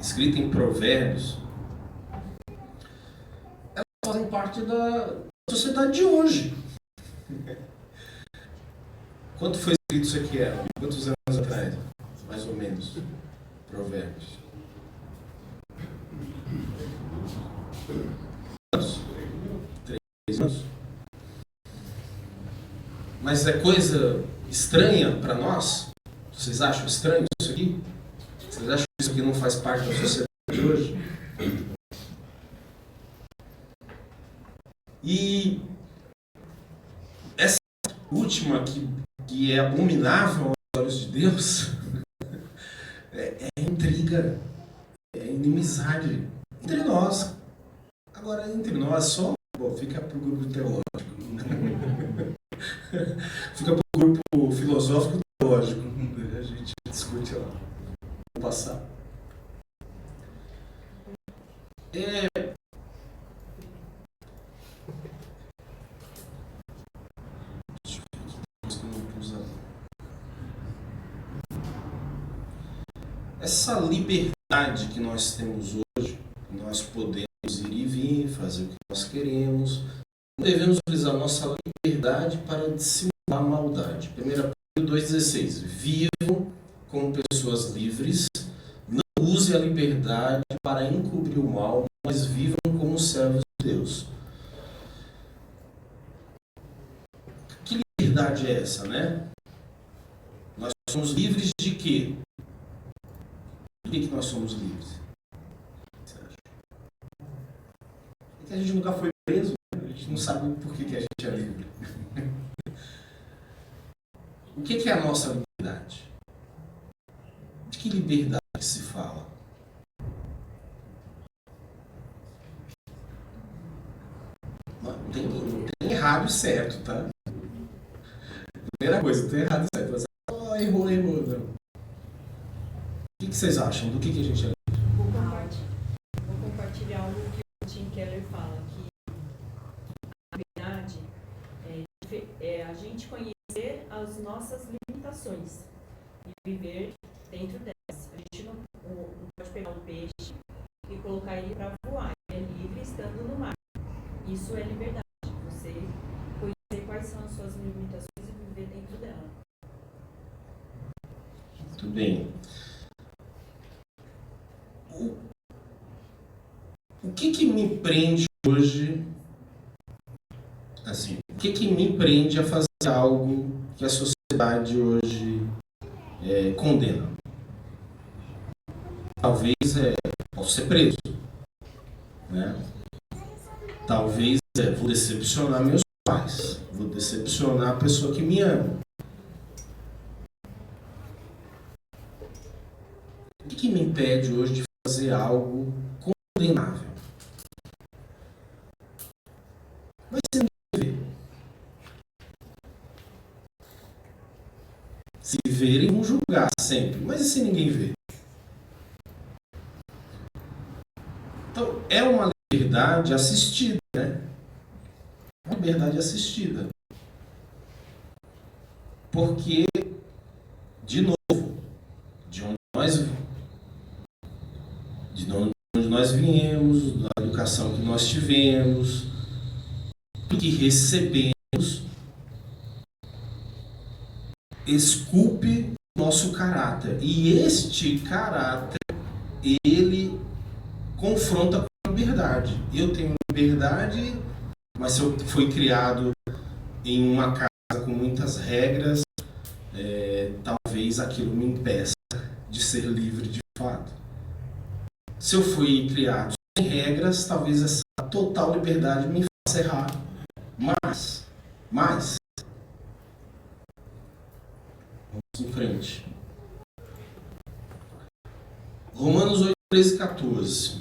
escritas em Provérbios, elas fazem parte da sociedade de hoje. Quando foi escrito isso aqui, quantos anos atrás? Mais ou menos. Provérbios. Quantos? 3 anos. Mas é coisa estranha para nós? Vocês acham estranho isso aqui? Vocês acham que isso aqui não faz parte da sociedade de hoje? E essa última que é abominável aos olhos de Deus é intriga, é inimizade entre nós. Agora, entre nós só, fica para o grupo teológico. Fica para o grupo filosófico teológico. A gente discute lá. Vou passar. Essa liberdade que nós temos hoje, nós podemos ir e vir, fazer o que nós queremos, não devemos utilizar nossa liberdade para dissimular a maldade. 1 Pedro 2,16: vivam como pessoas livres, não use a liberdade para encobrir o mal, mas vivam como servos de Deus. Que liberdade é essa, né? Nós somos livres de quê? Por que nós somos livres? O que você acha? Porque a gente nunca foi preso, a gente não sabe por que a gente é livre. O que é a nossa liberdade? De que liberdade se fala? Não tem errado e certo, tá? Primeira coisa, tem errado e certo. Mas, errou. Não. O que vocês acham? Do que a gente é livre? Vou compartilhar algo que o Tim Keller fala, que a liberdade é a gente conhecer as nossas limitações e viver dentro delas. A gente não pode pegar um peixe e colocar ele para voar. Ele é livre estando no mar. Isso é liberdade. Você conhecer quais são as suas limitações e viver dentro dela. Muito bem. O que me prende hoje, assim, o que me prende a fazer algo que a sociedade hoje condena? Talvez posso ser preso, né? Talvez vou decepcionar meus pais, vou decepcionar a pessoa que me ama. O que me impede hoje de fazer algo condenável? Mas se ninguém vê. Se verem, vão julgar sempre. Mas e se ninguém vê? Então, é uma liberdade assistida, né? Uma liberdade assistida. Porque, de novo, de onde nós viemos, da educação que nós tivemos, do que recebemos, esculpe nosso caráter. E este caráter, ele confronta com a liberdade. Eu tenho liberdade, mas se eu fui criado em uma casa com muitas regras, talvez aquilo me impeça de ser livre de fato. Se eu fui criado sem regras, talvez essa total liberdade me faça errar. Mas, vamos em frente. Romanos 8, 13 e 14.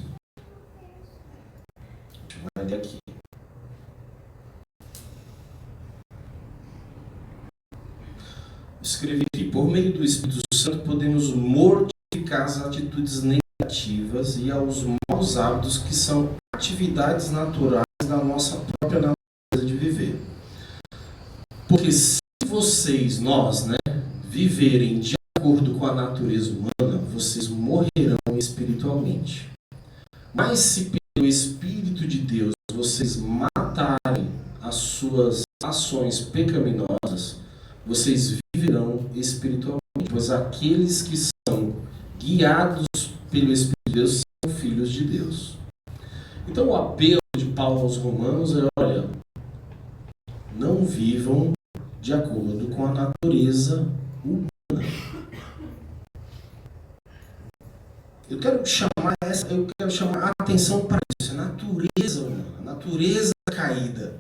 Deixa eu ver aqui. Escrevi aqui: por meio do Espírito Santo podemos mortificar as atitudes negativas e aos maus hábitos que são atividades naturais da nossa própria natureza de viver. Porque se vocês, nós, viverem de acordo com a natureza humana, vocês morrerão espiritualmente. Mas se pelo Espírito de Deus vocês matarem as suas ações pecaminosas, vocês viverão espiritualmente, pois aqueles que são guiados pelo Espírito de Deus são filhos de Deus. Então o apelo de Paulo aos Romanos é: olha, não vivam de acordo com a natureza humana. Eu quero chamar a atenção para isso, a natureza humana, a natureza caída.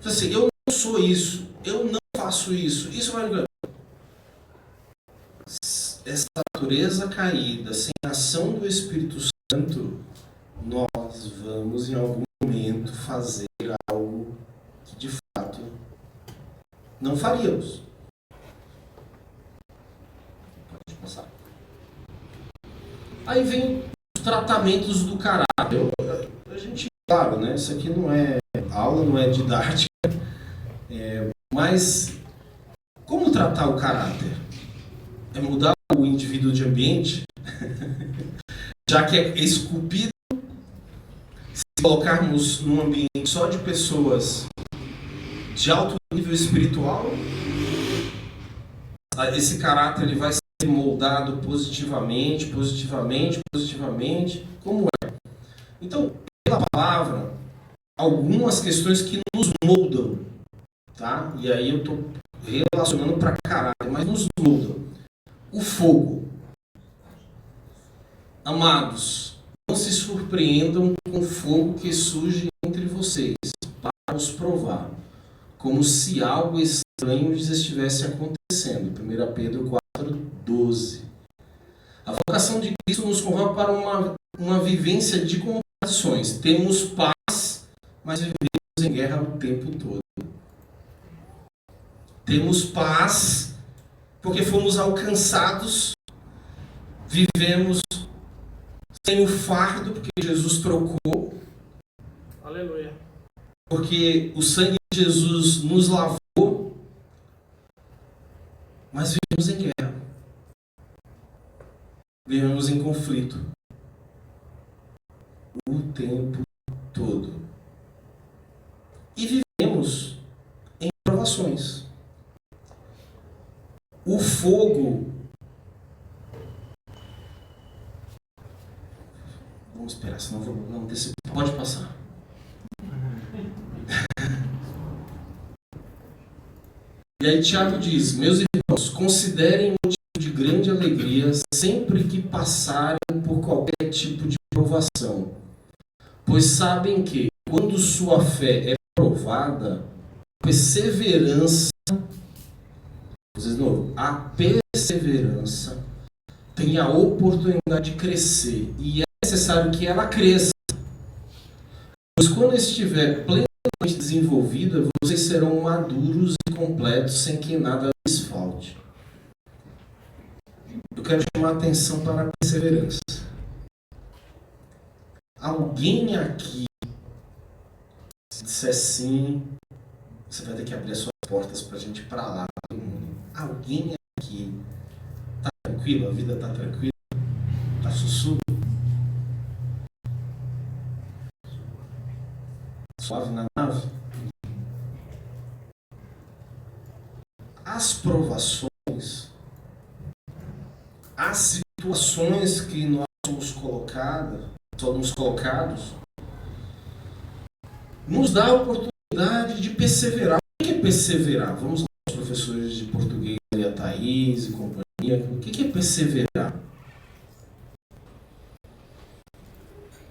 Assim, eu não sou isso, eu não faço isso, isso vai... Essa natureza caída, sem a ação do Espírito Santo, nós vamos em algum momento fazer algo que de fato não faríamos. Pode passar. Aí vem os tratamentos do caráter. A gente, claro, isso aqui não é aula, não é didática, mas como tratar o caráter? É mudar o indivíduo de ambiente? Já que é esculpido, se colocarmos num ambiente só de pessoas de alto nível espiritual, esse caráter ele vai ser moldado positivamente. Como é? Então, pela palavra, algumas questões que nos moldam, tá? E aí eu estou relacionando para caráter, mas nos moldam. O fogo. Amados, não se surpreendam com o fogo que surge entre vocês, para os provar, como se algo estranho lhes estivesse acontecendo. 1 Pedro 4:12. A vocação de Cristo nos convoca para uma vivência de contradições. Temos paz, mas vivemos em guerra o tempo todo. Temos paz porque fomos alcançados, vivemos sem o fardo, porque Jesus trocou. Aleluia. Porque o sangue de Jesus nos lavou, mas vivemos em guerra. Vivemos em conflito o tempo todo. E vivemos em provações. O fogo... Vamos esperar, senão vou não antecipar. Pode passar. E aí Tiago diz: meus irmãos, considerem motivo de grande alegria sempre que passarem por qualquer tipo de provação, pois sabem que, quando sua fé é provada, perseverança, de novo, a perseverança tem a oportunidade de crescer, e é necessário que ela cresça, pois quando estiver plenamente desenvolvida, vocês serão maduros e completos, sem que nada lhes falte. Eu quero chamar a atenção para a perseverança. Alguém aqui, se disser sim, você vai ter que abrir as suas portas para a gente ir para lá. Alguém aqui está tranquilo? A vida está tranquila? Está sussurro? Suave na nave? as provações, as situações que nós somos colocados, nos dá a oportunidade de perseverar. O que é perseverar? Vamos lá, os professores de português, a Thaís e companhia. O que é perseverar?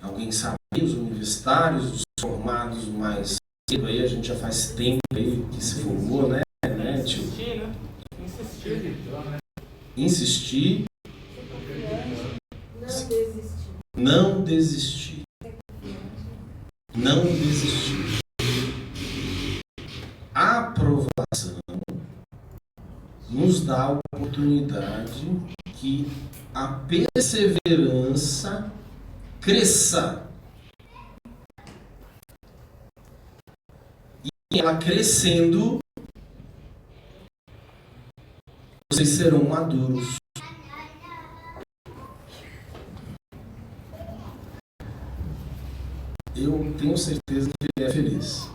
Alguém sabe? Os universitários, os formados mais cedo, aí a gente já faz tempo aí que se formou, né, tio? Insistir. Não desistir. Não desistir. A aprovação nos dá a oportunidade que a perseverança cresça. E ela crescendo, vocês serão maduros. Eu tenho certeza que ele é feliz.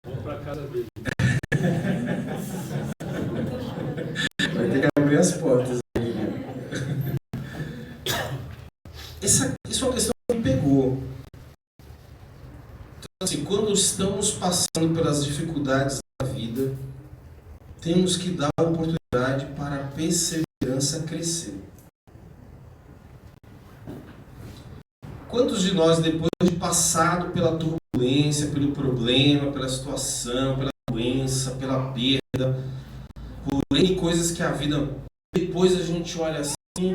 Vamos para casa dele. Vai ter que abrir as portas. Isso é uma questão que me pegou. Então, assim, quando estamos passando pelas dificuldades da vida, temos que dar a oportunidade para a perseverança crescer. Quantos de nós, depois de passado pela turbulência, pelo problema, pela situação, pela doença, pela perda, por N coisas que a vida... Depois a gente olha assim e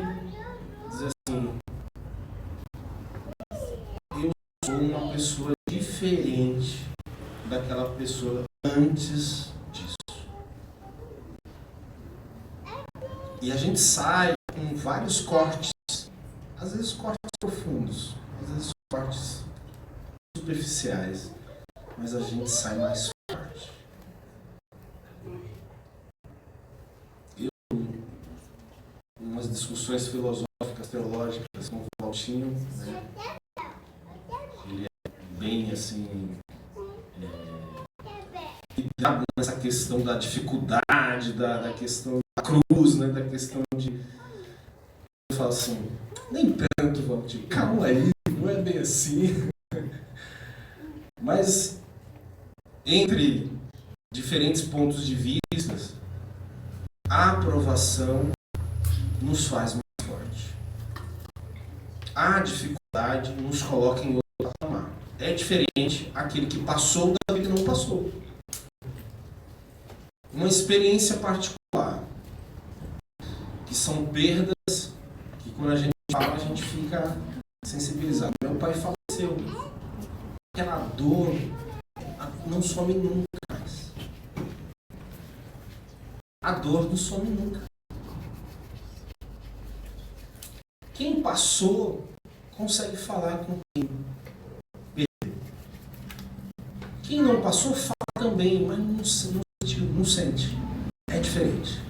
diz assim: eu sou uma pessoa diferente daquela pessoa antes disso. E a gente sai com vários cortes, às vezes cortes profundos, às vezes cortes superficiais, mas a gente sai mais forte. Umas discussões filosóficas, teológicas com o Valtinho, né? Ele é bem assim, ligado nessa questão da dificuldade, da questão da cruz, né? Da questão de... Eu falo assim, nem tanto, Valtinho, calma aí, não é bem assim. Mas entre diferentes pontos de vista, a aprovação nos faz mais forte. A dificuldade nos coloca em outro patamar. É diferente aquele que passou daquele que não passou. Uma experiência particular, que são perdas que quando a gente fala, a gente fica sensibilizado. Meu pai faleceu. Aquela dor não some nunca mais. A dor não some nunca. Quem passou consegue falar com quem perdeu. Quem não passou fala também, mas não sente. É diferente.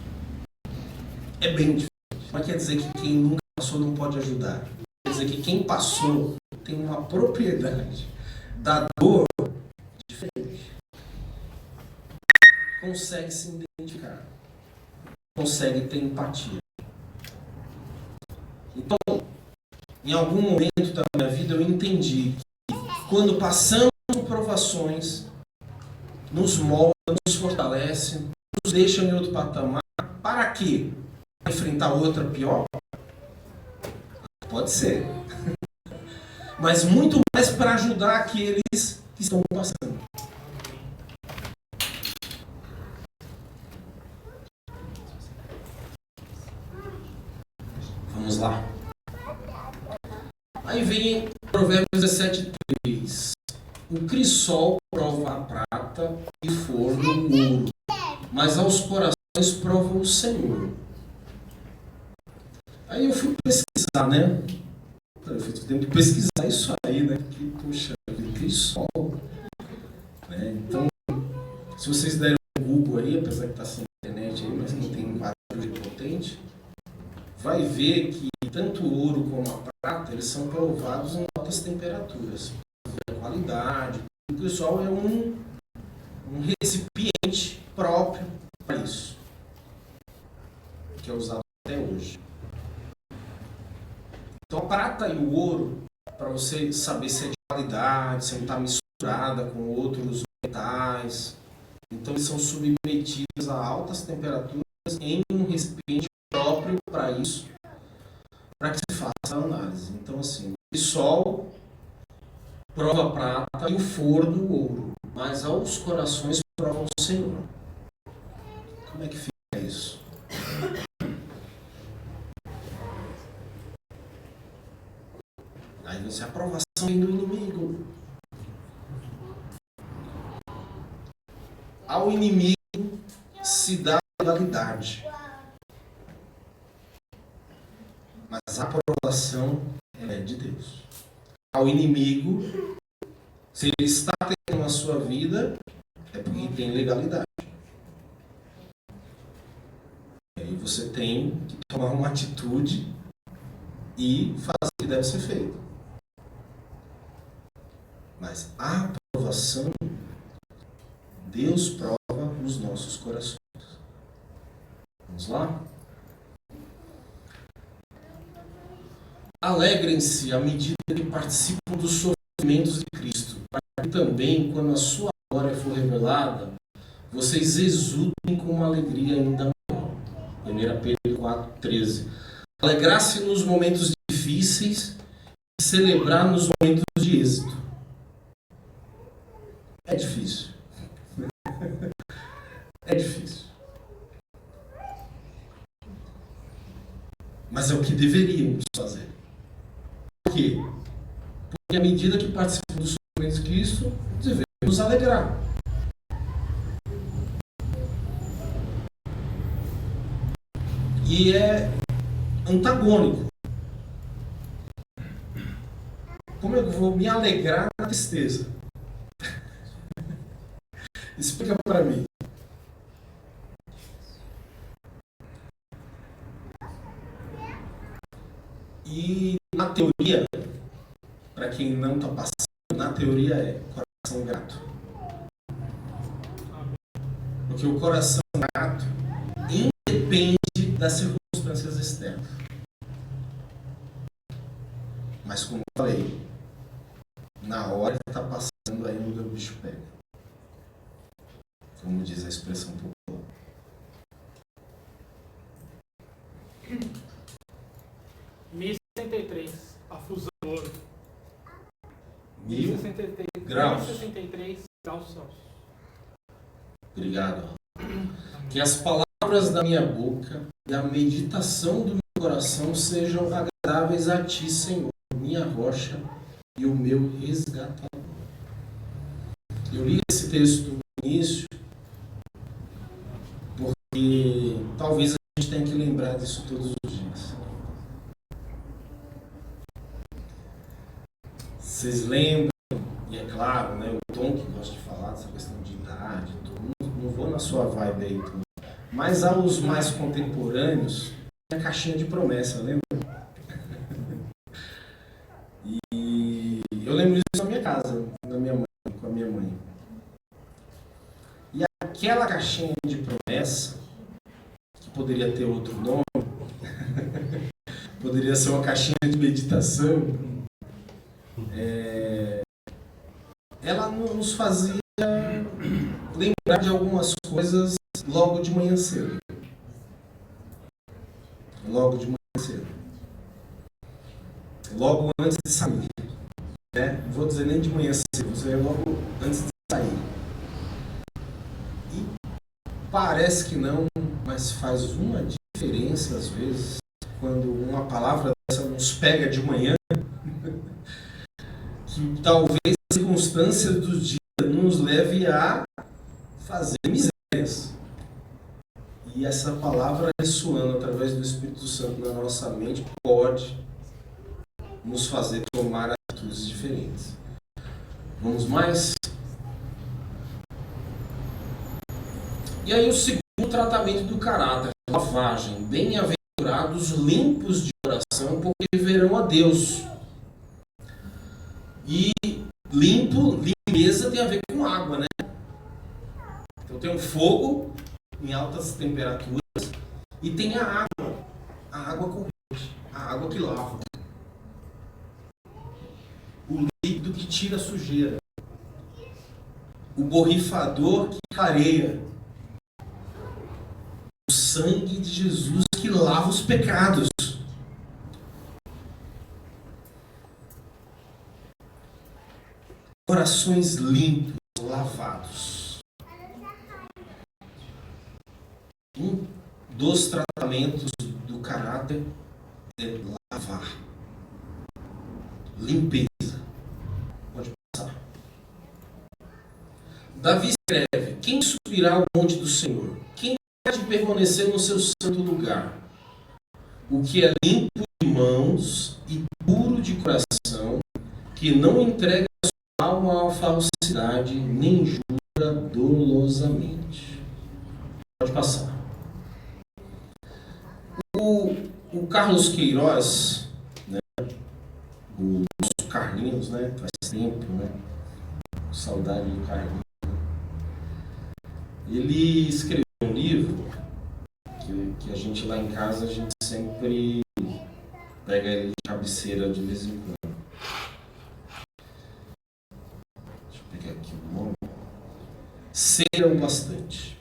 É bem diferente. Mas quer dizer que quem nunca passou não pode ajudar. Quer dizer que quem passou tem uma propriedade da dor diferente. Consegue se identificar. Consegue ter empatia. Então, em algum momento da minha vida eu entendi que quando passamos por provações, nos molda, nos fortalece, nos deixa em outro patamar. Para quê? Para enfrentar outra pior? Pode ser. Mas muito mais para ajudar aqueles que estão passando. Vamos lá. Aí vem Provérbios 17:3. O crisol prova a prata e forno o ouro, mas aos corações prova o Senhor. Aí eu fui pesquisar, né? Eu tenho que pesquisar isso aí, né? Que, puxa, crisol. Né? Então, se vocês derem um Google aí, apesar que está sem internet aí, mas quem tem um barulho potente, vai ver que tanto o ouro como a prata, eles são provados em altas temperaturas. A qualidade. O crisol é um um recipiente próprio para isso, que é usado até hoje. Então a prata e o ouro, para você saber se é de qualidade, se não está misturada com outros metais, então eles são submetidos a altas temperaturas em um recipiente próprio para isso, para que se faça a análise. Então assim, o sol prova a prata e o forno o ouro, mas aos corações provam o Senhor. Como é que fica isso? Aí você, a aprovação vem do inimigo. Ao inimigo se dá legalidade, mas a aprovação ela é de Deus. Ao inimigo, se ele está tendo a sua vida, é porque tem legalidade. E aí você tem que tomar uma atitude e fazer o que deve ser feito. Mas a aprovação, Deus prova os nossos corações. Vamos lá? Alegrem-se à medida que participam dos sofrimentos de Cristo, para que também, quando a sua glória for revelada, vocês exultem com uma alegria ainda maior. 1 Pedro 4,13. Alegrar-se nos momentos difíceis e celebrar nos momentos de êxito. É difícil. É difícil. Mas é o que deveríamos fazer. Por quê? Porque à medida que participamos dos sofrimentos de Cristo, devemos nos alegrar. E é antagônico. Como eu vou me alegrar na tristeza? Explica para mim. E na teoria, para quem não está passando, na teoria é coração grato. Porque o coração grato independe das circunstâncias externas. Mas como eu falei, na hora que está passando aí o bicho pega. Como diz a expressão popular. Mi 63, a fusão do ouro. 1000 graus. 1063 graus Celsius. Obrigado. Que as palavras da minha boca e a meditação do meu coração sejam agradáveis a ti, Senhor, minha rocha e o meu resgatador. Eu li esse texto no início porque talvez a gente tenha que lembrar disso todos os dias. Vocês lembram, e é claro, né, o Tom que gosta de falar dessa questão de idade, não vou na sua vibe aí, Tom. Mas aos mais contemporâneos, tem a caixinha de promessa, lembra? E eu lembro disso na minha casa, com a minha mãe. E aquela caixinha de promessa, que poderia ter outro nome, poderia ser uma caixinha de meditação, ela nos fazia lembrar de algumas coisas logo de manhã cedo. Logo de manhã cedo. Logo antes de sair. Não vou dizer nem de manhã cedo, vou dizer logo antes de sair. E parece que não, mas faz uma diferença às vezes quando uma palavra dessa nos pega de manhã, que talvez a circunstância do dia nos leve a fazer misérias. E essa palavra ressoando através do Espírito Santo na nossa mente pode nos fazer tomar atitudes diferentes. Vamos mais? E aí o segundo tratamento do caráter, lavagem. Bem-aventurados limpos de coração, porque verão a Deus. E limpeza tem a ver com água, né? fogo em altas temperaturas e tem a água corrente, a água que lava. O líquido que tira a sujeira. O borrifador que clareia. O sangue de Jesus que lava os pecados. Corações limpos, lavados. Um dos tratamentos do caráter é lavar. Limpeza. Pode passar. Davi escreve: quem subirá ao monte do Senhor? Quem pode permanecer no seu santo lugar? O que é limpo de mãos e puro de coração, que não entrega a sua alma à falsidade, nem jura dolosamente. Pode passar. O Carlos Queiroz, né, o nosso Carlinhos, né, faz tempo, né, saudade do Carlinhos, ele escreveu um livro que a gente lá em casa, a gente sempre pega ele de cabeceira de vez em quando. Deixa eu pegar aqui o nome. Cera o Bastante.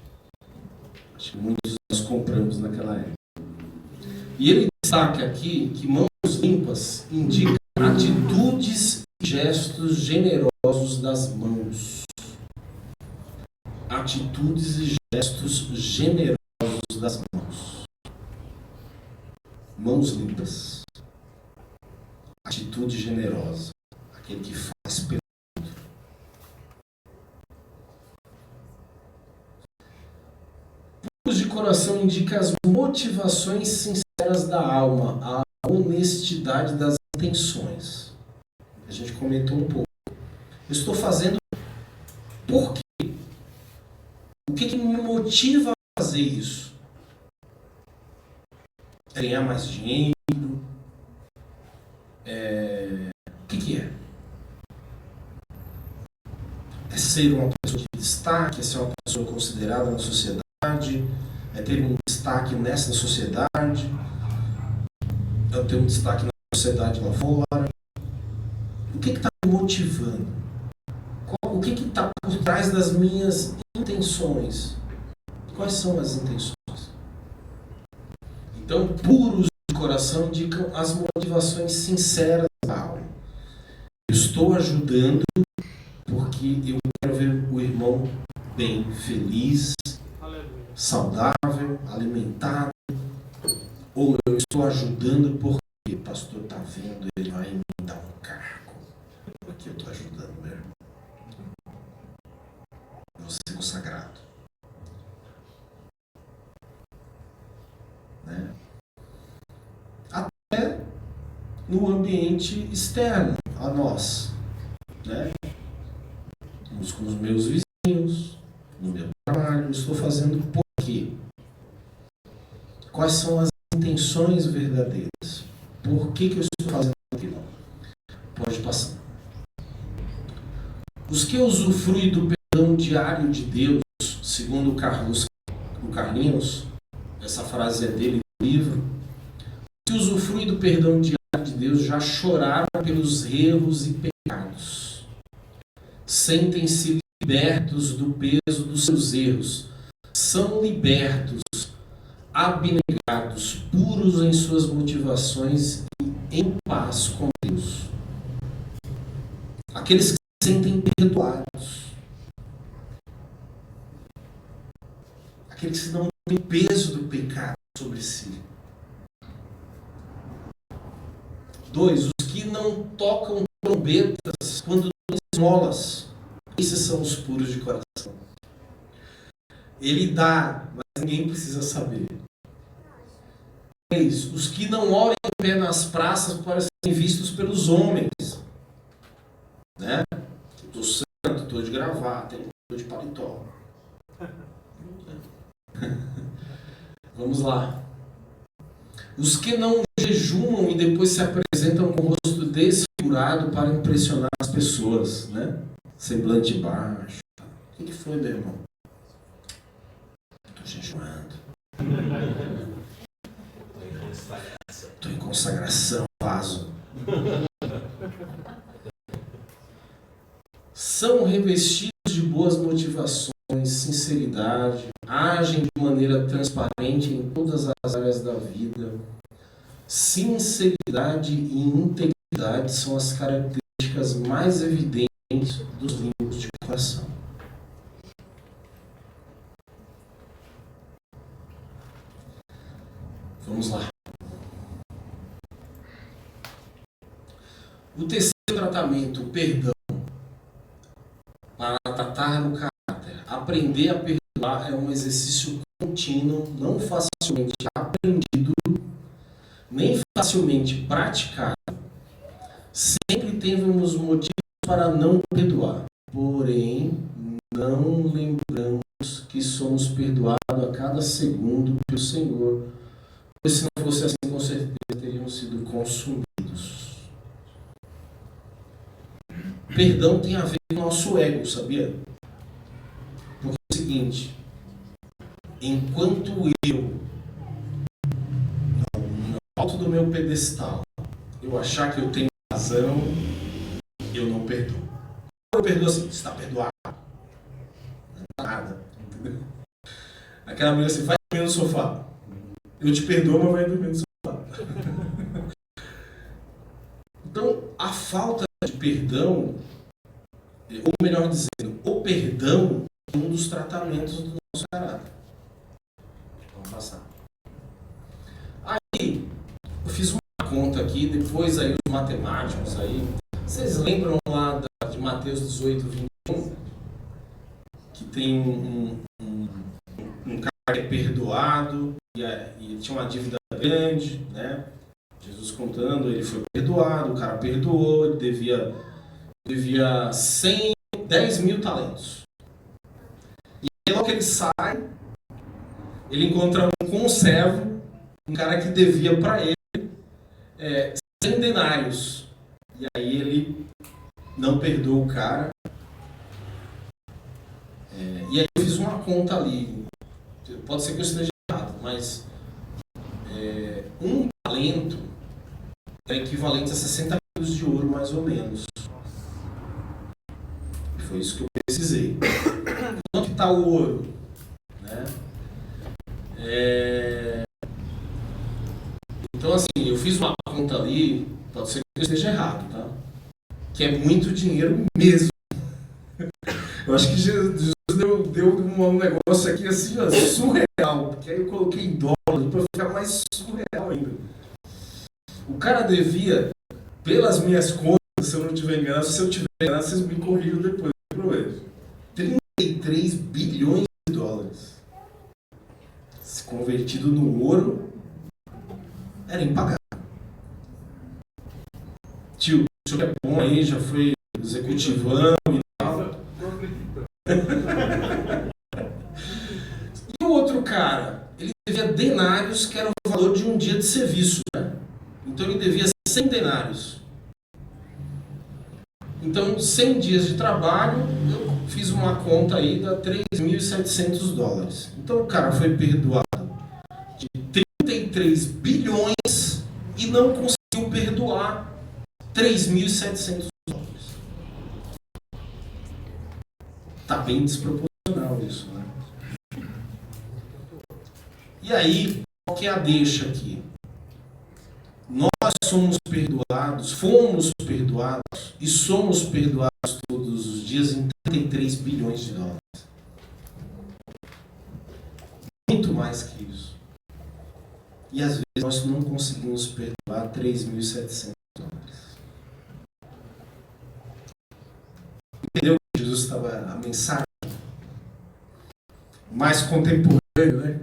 Acho que muitos nós compramos naquela época. E ele destaca aqui que mãos limpas indicam atitudes e gestos generosos das mãos. Atitudes e gestos generosos das mãos. Mãos limpas. Atitude generosa. Aquele que faz pelo outro. Puros de coração indica as motivações sinceras da alma, a honestidade das intenções. A gente comentou um pouco. Eu estou fazendo por quê? O que me motiva a fazer isso? É ganhar mais dinheiro? O que é? É ser uma pessoa de destaque? É ser uma pessoa considerada na sociedade? É ter um destaque nessa sociedade? É ter um destaque na sociedade lá fora? O que está me motivando? O que está por trás das minhas intenções? Quais são as intenções? Então, puros de coração indicam as motivações sinceras da alma. Eu estou ajudando porque eu quero ver o irmão bem, feliz, saudável, alimentado. Ou eu estou ajudando porque o pastor está vendo, ele vai me dar um cargo. Porque eu estou ajudando meu irmão. Vou ser consagrado. Né? Até no ambiente externo a nós. Né? Com os meus vizinhos, no meu trabalho, estou fazendo por quê? Quais são as intenções verdadeiras? Por que eu estou fazendo aquilo? Pode passar. Os que usufruem do perdão diário de Deus, segundo o Carlinhos, essa frase é dele no livro, os que usufruem do perdão diário de Deus já choraram pelos erros e pecados. Sentem-se libertos do peso dos seus erros. São libertos, abnegados, puros em suas motivações e em paz com Deus. Aqueles que se sentem perdoados. Aqueles que não têm peso do pecado sobre si. 2. Os que não tocam trombetas quando dão esmolas. Esses são os puros de coração. Ele dá, mas ninguém precisa saber. 3. Os que não oram em pé nas praças para serem vistos pelos homens. Né? Estou santo, estou de gravata, estou de paletó. Vamos lá. Os que não jejumam e depois se apresentam com o rosto desfigurado para impressionar as pessoas, né? Semblante baixo. O que foi, meu irmão? consagração, vaso. São revestidos de boas motivações, sinceridade, agem de maneira transparente em todas as áreas da vida. Sinceridade e integridade são as características mais evidentes dos limpos de coração. Vamos lá. O terceiro tratamento, o perdão, para tratar o caráter. Aprender a perdoar é um exercício contínuo, não facilmente aprendido, nem facilmente praticado. Sempre temos motivos para não perdoar, porém não lembramos que somos perdoados a cada segundo pelo Senhor, pois se não fosse assim, com certeza teríamos sido consumidos. Perdão tem a ver com o nosso ego, sabia? Porque é o seguinte, enquanto eu, no alto do meu pedestal, eu achar que eu tenho razão, eu não perdoo. Eu perdoo assim, está perdoado. Não é nada. Entendeu? Aquela mulher assim, vai dormir no sofá. Eu te perdoo, mas vai dormir no sofá. Então, a falta de perdão, ou melhor dizendo, o perdão é um dos tratamentos do nosso caráter. Vamos passar. Aí, eu fiz uma conta aqui, depois aí os matemáticos aí, vocês lembram lá de Mateus 18, 21? Que tem um cara que é perdoado e tinha uma dívida grande, né? Jesus contando, ele foi perdoado, o cara perdoou, ele devia 10 mil talentos. E aí, logo que ele sai, ele encontra um conservo, um cara que devia para ele 100 denários. E aí ele não perdoa o cara. E aí eu fiz uma conta ali. Pode ser que eu esteja errado, mas um talento é equivalente a 60 quilos de ouro, mais ou menos. Foi isso que eu pesquisei. Quanto está o ouro? Né? Então, assim, eu fiz uma conta ali, pode ser que eu esteja errado, tá? Que é muito dinheiro mesmo. Eu acho que Jesus deu um negócio aqui assim, ó, surreal. Porque aí eu coloquei em dólar para ficar mais surreal ainda. O cara devia, pelas minhas contas, se eu não tiver enganado, se eu tiver enganado, vocês me corrijam depois. 33 bilhões de dólares. Se convertido no ouro, era impagável. Tio, o senhor é bom aí, já foi executivando e tal. E o outro cara, ele devia denários, que era o valor de um dia de serviço, né? Então ele devia 100 denários. Então, 100 dias de trabalho, eu fiz uma conta aí, dá 3.700 dólares. Então o cara foi perdoado de 33 bilhões e não conseguiu perdoar 3.700 dólares. Tá bem desproporcional isso, né? E aí, qual que é a deixa aqui? Nós somos perdoados, fomos perdoados e somos perdoados todos os dias em 33 bilhões de dólares. Muito mais que isso. E às vezes nós não conseguimos perdoar 3.700 dólares. Entendeu que Jesus estava a mensagem mais contemporânea, né?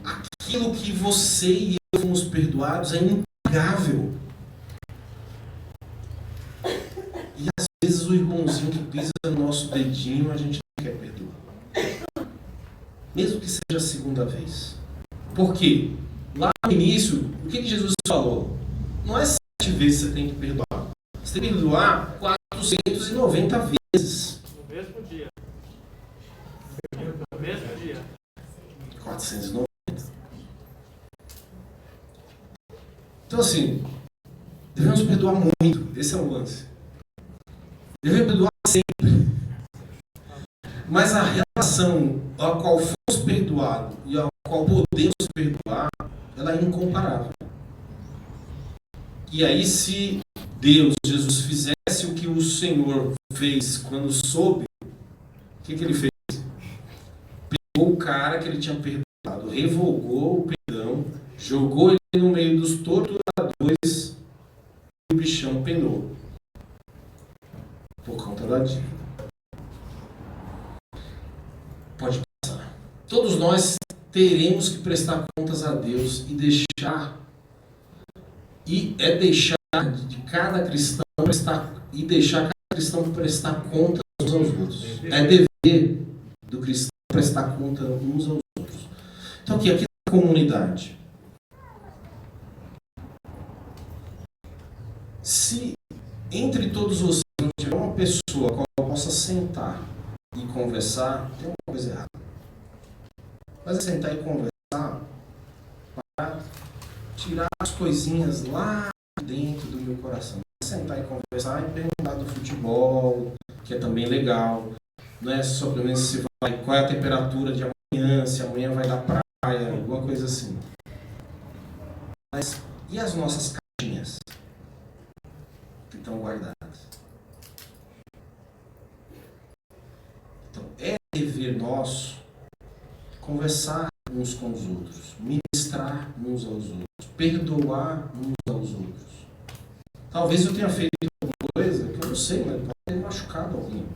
Aquilo que você e eu fomos perdoados é impagável. E às vezes o irmãozinho que pisa no nosso dedinho a gente não quer perdoar. Mesmo que seja a segunda vez. Por quê? Lá no início, o que Jesus falou? Não é 7 vezes que você tem que perdoar. Você tem que perdoar 490 vezes. No mesmo dia. No mesmo dia. 490. Então, assim, devemos perdoar muito. Esse é o lance. Devemos perdoar sempre. Mas a relação a qual fomos perdoados e a qual podemos perdoar, ela é incomparável. E aí, se Deus, Jesus, fizesse o que o Senhor fez quando soube, o que ele fez? Pegou o cara que ele tinha perdoado, revogou o perdão, jogou ele no meio dos torturadores e o bichão penou. Por conta da dívida. Pode passar. Todos nós teremos que prestar contas a Deus e deixar de cada cristão deixar cada cristão prestar conta uns aos outros. É dever do cristão prestar conta uns aos outros. Então aqui na comunidade, se entre todos vocês não tiver uma pessoa com a qual possa sentar e conversar, tem uma coisa errada. Mas é sentar e conversar para tirar as coisinhas lá dentro do meu coração. Sentar e conversar e perguntar do futebol, que é também legal. Não é só pelo menos se vai, qual é a temperatura de amanhã, se amanhã vai dar praia, alguma coisa assim. Mas e as nossas caixinhas que estão guardadas? Então, é dever nosso conversar uns com os outros, ministrar uns aos outros, perdoar uns aos outros. Talvez eu tenha feito alguma coisa que eu não sei, mas pode ter machucado alguém.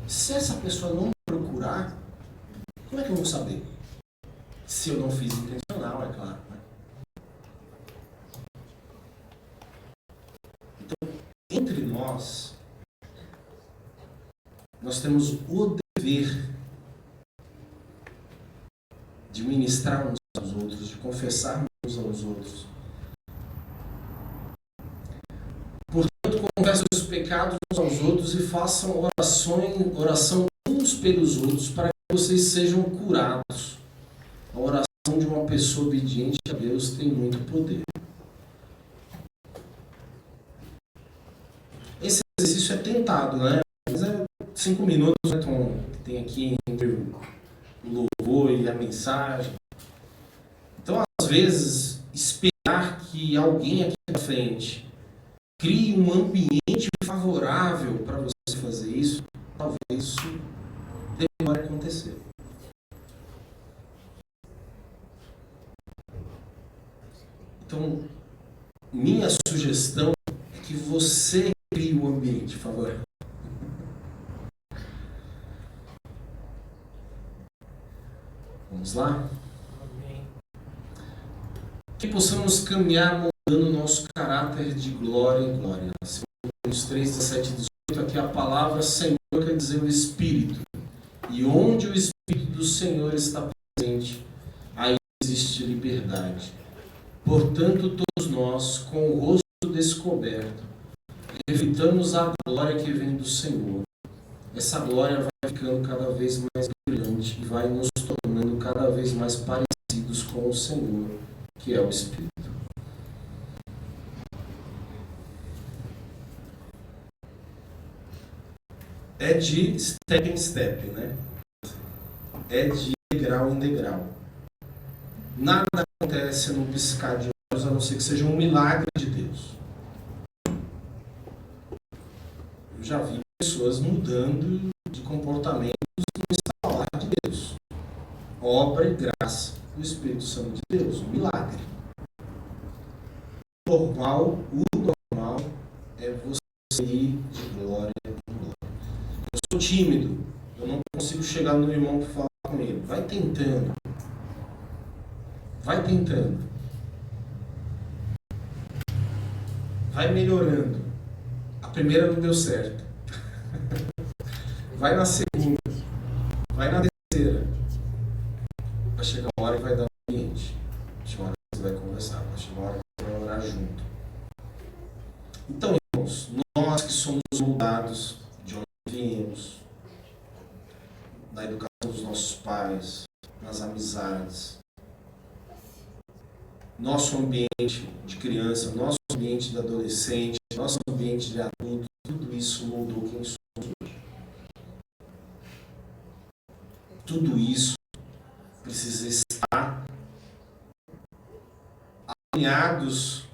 Se essa pessoa não me procurar, como é que eu vou saber? Se eu não fiz intencional, é claro. Né? Então, entre nós temos o dever de ministrar uns aos outros, de confessar uns aos outros. Portanto, confessem os pecados uns aos outros e façam oração uns pelos outros para que vocês sejam curados. A oração de uma pessoa obediente a Deus tem muito poder. Esse exercício é tentado, né? Mas é 5 minutos, né, Tom, que tem aqui entre o louvor e a mensagem. Então, às vezes, esperar que alguém aqui na frente crie um ambiente favorável para você fazer isso, talvez isso demore a acontecer. Então, minha sugestão é que você crie um ambiente favorável. Vamos lá? Que possamos caminhar moldando o nosso caráter de glória em glória. Segundo 3, 17 e 18, aqui a palavra Senhor quer dizer o Espírito. E onde o Espírito do Senhor está presente, aí existe liberdade. Portanto, todos nós, com o rosto descoberto, reflitamos a glória que vem do Senhor. Essa glória vai ficando cada vez mais brilhante e vai nos tornando cada vez mais parecidos com o Senhor, que é o Espírito. É de step em step, né? É de degrau em degrau. Nada acontece num piscar de olhos, a não ser que seja um milagre de Deus. Eu já vi pessoas mudando de comportamento no instalar de Deus. Obra e graça do Espírito Santo de Deus, um milagre. O normal é você ir de glória em glória. Eu sou tímido, eu não consigo chegar no irmão para falar com ele. Vai tentando. Vai tentando. Vai melhorando. A primeira não deu certo. Vai na segunda. Vai na terceira. Vai chegar uma hora que vai dar um ambiente. Vai chegar uma hora que você vai conversar. Vai chegar uma hora que você vai orar junto. Então, irmãos, nós que somos moldados de onde viemos, na educação dos nossos pais, nas amizades, nosso ambiente de criança, nosso ambiente de adolescente, nosso ambiente de adulto, tudo isso moldou quem somos hoje. Tudo isso precisa estar alinhados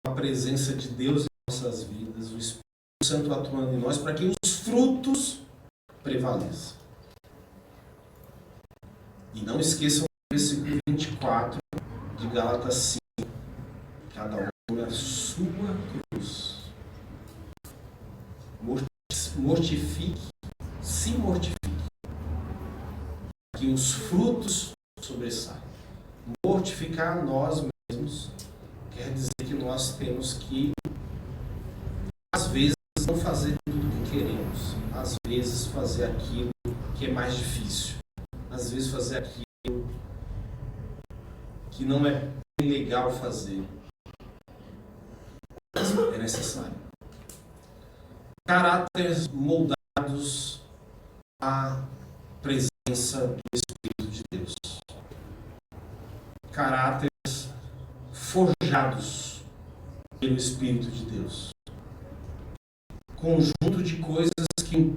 com a presença de Deus em nossas vidas, o Espírito Santo atuando em nós, para que os frutos prevaleçam. E não esqueçam o versículo 24 de Gálatas 5. Cada um na sua cruz. Mortifique, se mortifique. Que os frutos sobressaiam. Mortificar nós mesmos quer dizer que nós temos que, às vezes, não fazer tudo o que queremos. Às vezes, fazer aquilo que é mais difícil. Às vezes, fazer aquilo que não é legal fazer. Mas é necessário. Caráteres moldados à presença do Espírito de Deus. Caráteres forjados pelo Espírito de Deus. Conjunto de coisas que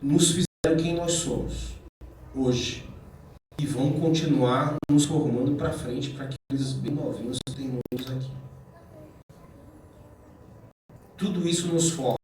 nos fizeram quem nós somos hoje e vão continuar nos formando para frente para aqueles bem novinhos que tem muitos aqui. Tudo isso nos forma.